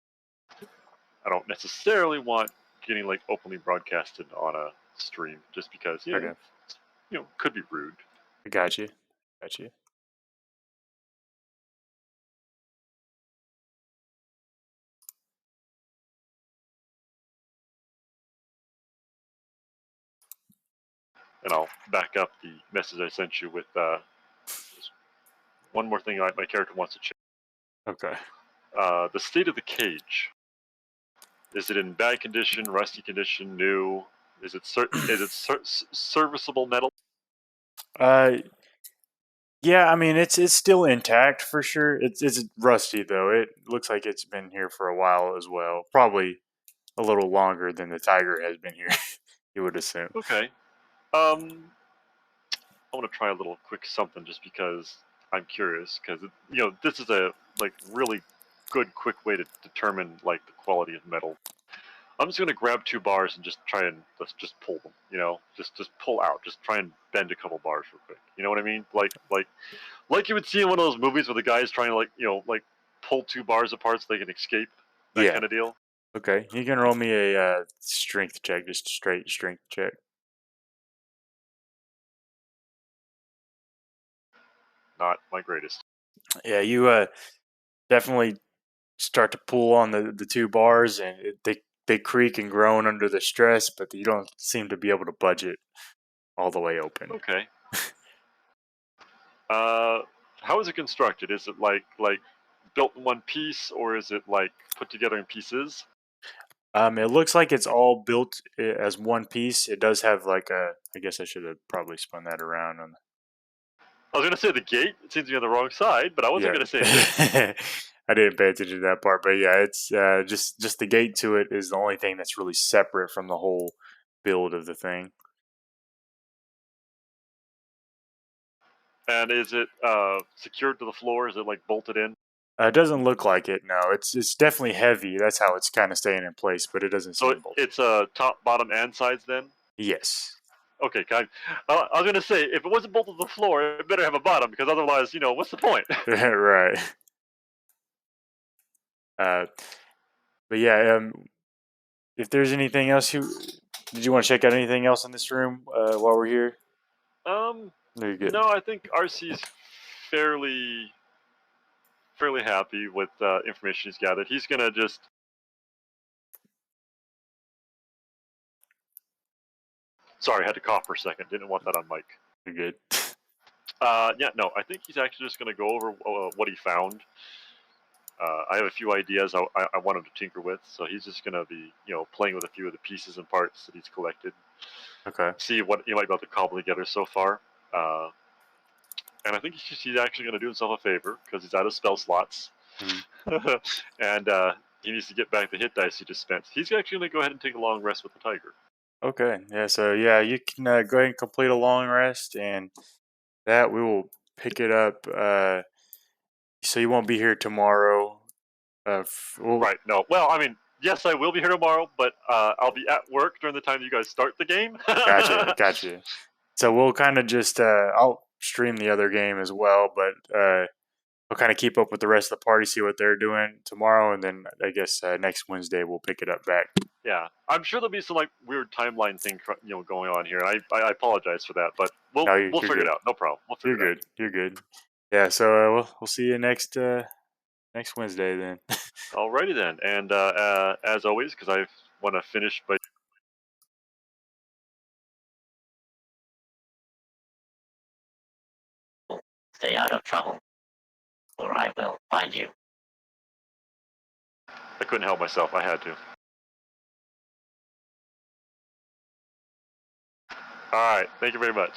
I don't necessarily want getting like openly broadcasted on a stream, just because Okay, could be rude. I got you. Got you. And I'll back up the message I sent you with one more thing my character wants to check. Okay. The state of the cage. Is it in bad condition, rusty condition, new? Is it serviceable metal? Yeah, I mean it's still intact for sure. It's rusty though. It looks like it's been here for a while as well. Probably a little longer than the tiger has been here. You would assume. Okay. I want to try a little quick something just because I'm curious, because this is a like really good quick way to determine like the quality of metal. I'm just gonna grab 2 bars and just try and let's just pull them. Just pull out. Just try and bend a couple bars real quick. You know what I mean? Like you would see in one of those movies where the guy's trying to like pull 2 bars apart so they can escape. That Yeah. kind of deal. Okay. You can roll me a strength check, just a straight strength check. Not my greatest. Yeah, you definitely start to pull on the 2 bars, and they creak and groan under the stress, but you don't seem to be able to budge it all the way open. Okay. How is it constructed? Is it like built in one piece, or is it like put together in pieces? It looks like it's all built as one piece. It does have like a. I guess I should have probably spun that around on. I was gonna say the gate. It seems to be on the wrong side, but I wasn't gonna say anything. I didn't pay attention to that part, but yeah, it's just the gate to it is the only thing that's really separate from the whole build of the thing. And is it secured to the floor? Is it like bolted in? It doesn't look like it. No, it's definitely heavy. That's how it's kind of staying in place, but it doesn't So seem bolted. it's top, bottom, and sides then? Yes. Okay, I was gonna say if it wasn't bolted to the floor, it better have a bottom because otherwise, what's the point? Right. Uh, but yeah, if there's anything else did you want to check out anything else in this room while we're here? No, you're good. No, I think RC's fairly happy with information he's gathered. He's gonna just. Sorry, I had to cough for a second. Didn't want that on mic. You're good. Yeah, no, I think he's actually just gonna go over what he found. I have a few ideas I want him to tinker with, so he's just gonna be playing with a few of the pieces and parts that he's collected. Okay. See what he might be able to cobble together so far. And I think he's actually going to do himself a favor because he's out of spell slots. Mm-hmm. And he needs to get back the hit dice he just spent. He's actually going to go ahead and take a long rest with the tiger. Okay. Yeah. So yeah, you can go ahead and complete a long rest, and that we will pick it up. So you won't be here tomorrow. Right. No. Well, I mean, yes, I will be here tomorrow, but I'll be at work during the time you guys start the game. Gotcha. So we'll kind of just I'll stream the other game as well, but I'll kind of keep up with the rest of the party, see what they're doing tomorrow, and then I guess next Wednesday we'll pick it up back. Yeah, I'm sure there'll be some like weird timeline thing going on here, and I apologize for that, but we'll figure it out. No problem. We'll figure it out. You're good. Yeah. So we'll see you next Next Wednesday, then. Alrighty then, and as always, because I want to finish by Stay out of trouble, or I will find you. I couldn't help myself. I had to. All right. Thank you very much.